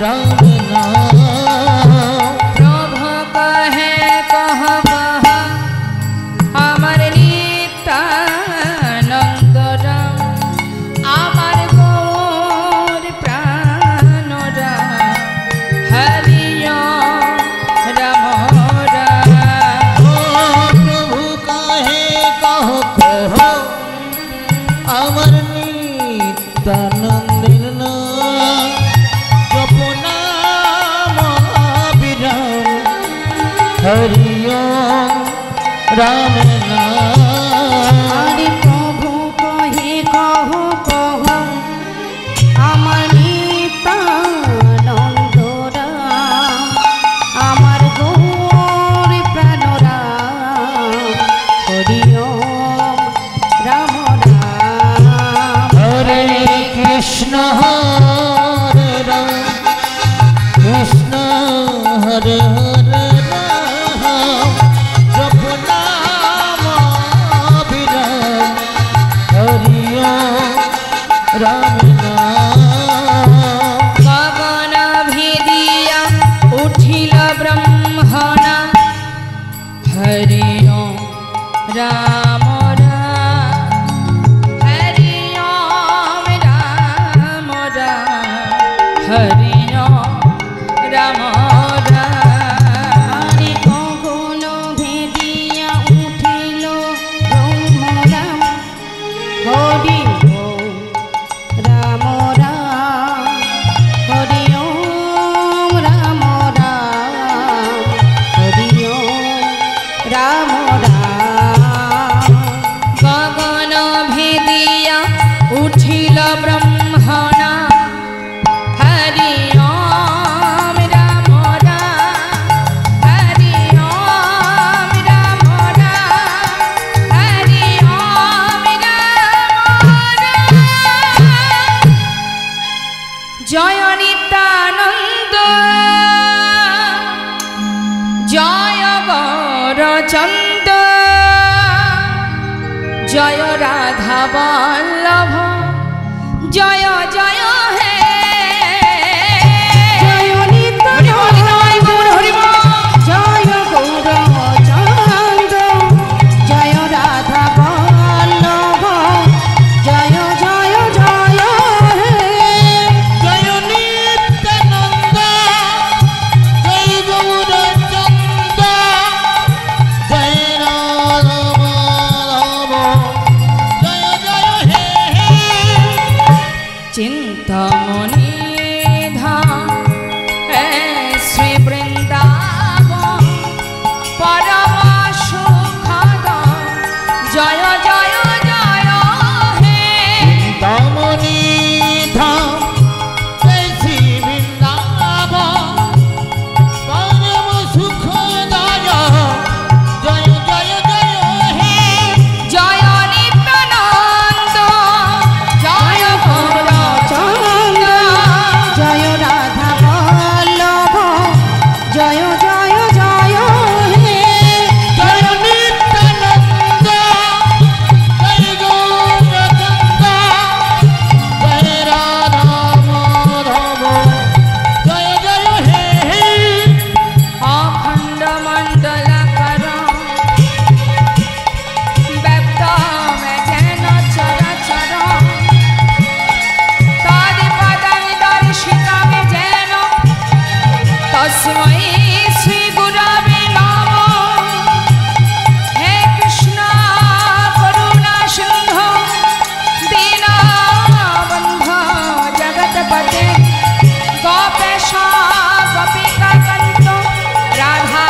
রাম নাম প্রভু কহে কহ কহ আমার নিত্যানন্দ রাম আমার গৌর প্রাণ রাম হরি রাম রাম প্রভু কাহে কহ কহ আমার নিত্যানন্দিন জপ নাম हरि ओम राम नाम हरि प्रभु कहे कहो कहो আমার নিত্যানন্দ রাম আমার গৌর প্রাণরাম হরি ওম রাম রাম हरे कृष्ण हरे राम कृष्ण हरे हरे राम जप नाम अभिराम हरि ओम राम नाम गगन भेदिया उठिल ब्रह्मणा हरि ओम राम राम हरि ओम राम राम हरि ओम राम राम हरि गगन भेदिया उठिल ब्रह्मराम हरि ओम राम राम हरि ओम राम राम हरि ओम राम राम गगन भेदिया उठिल ब्रह्मणा हरि ओम राम राम हरि ओम राम राम हरि ओम राम राम जय नित्यानंद जय गौरचंद जय राधा वल्लभ जय जय हे जय नित्यानंद जय गौरचंद जय राधा वल्लभ जय जय जय हे जय नित्यानंद जय गौरचंद जय राधा वल्लभ जय जय हे चिंतामणि धाम श्री वृंदावन परम सुखदाम जय जय जय हे दामनी धाम जय श्री वृंदावन परम सुखदाय जय जय जय हे जय नित्यानंद जय गौरचंद जय राधा वल्लभ जय जय जय हे जय नित्यानंद जय गौरचंद जय राधा माधव जय जय हे अखंड मंडलकर व्यक्त में जैन चराचर तारि पदानि दर्शिता में जैन तस्मै श्री गुरवे नमः हे कृष्ण करुणा सिंधु दीनबन्धो जगत्पते गोपेश गोपिका कान्त राधा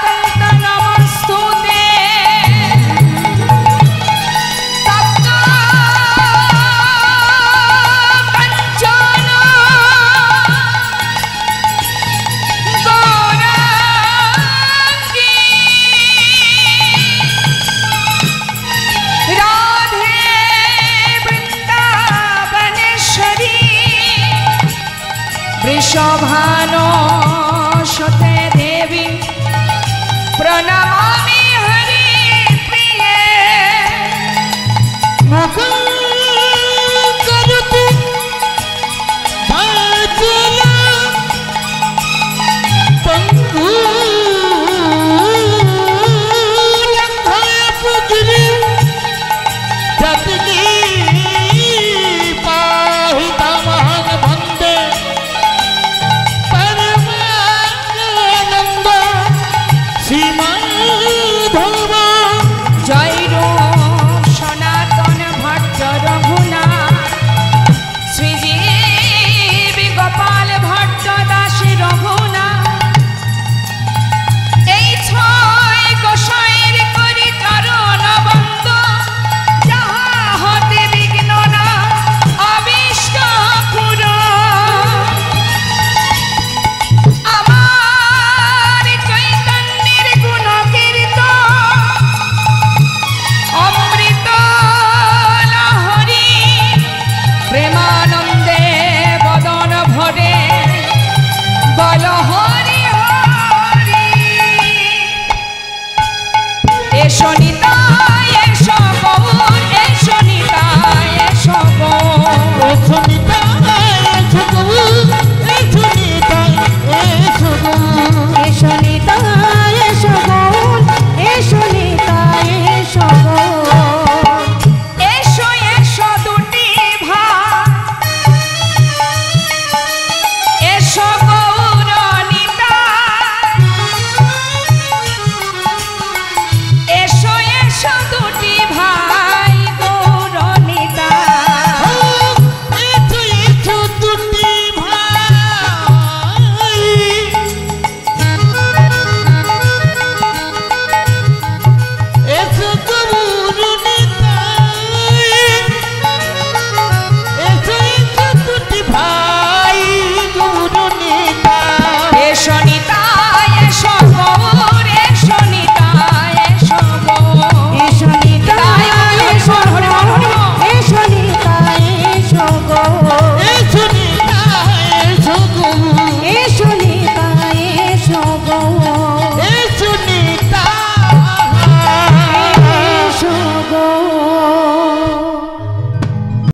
कान्त नमस्तुते तप्त कंचन गौरांगी राधे वृंदावनेश्वरी वृषभा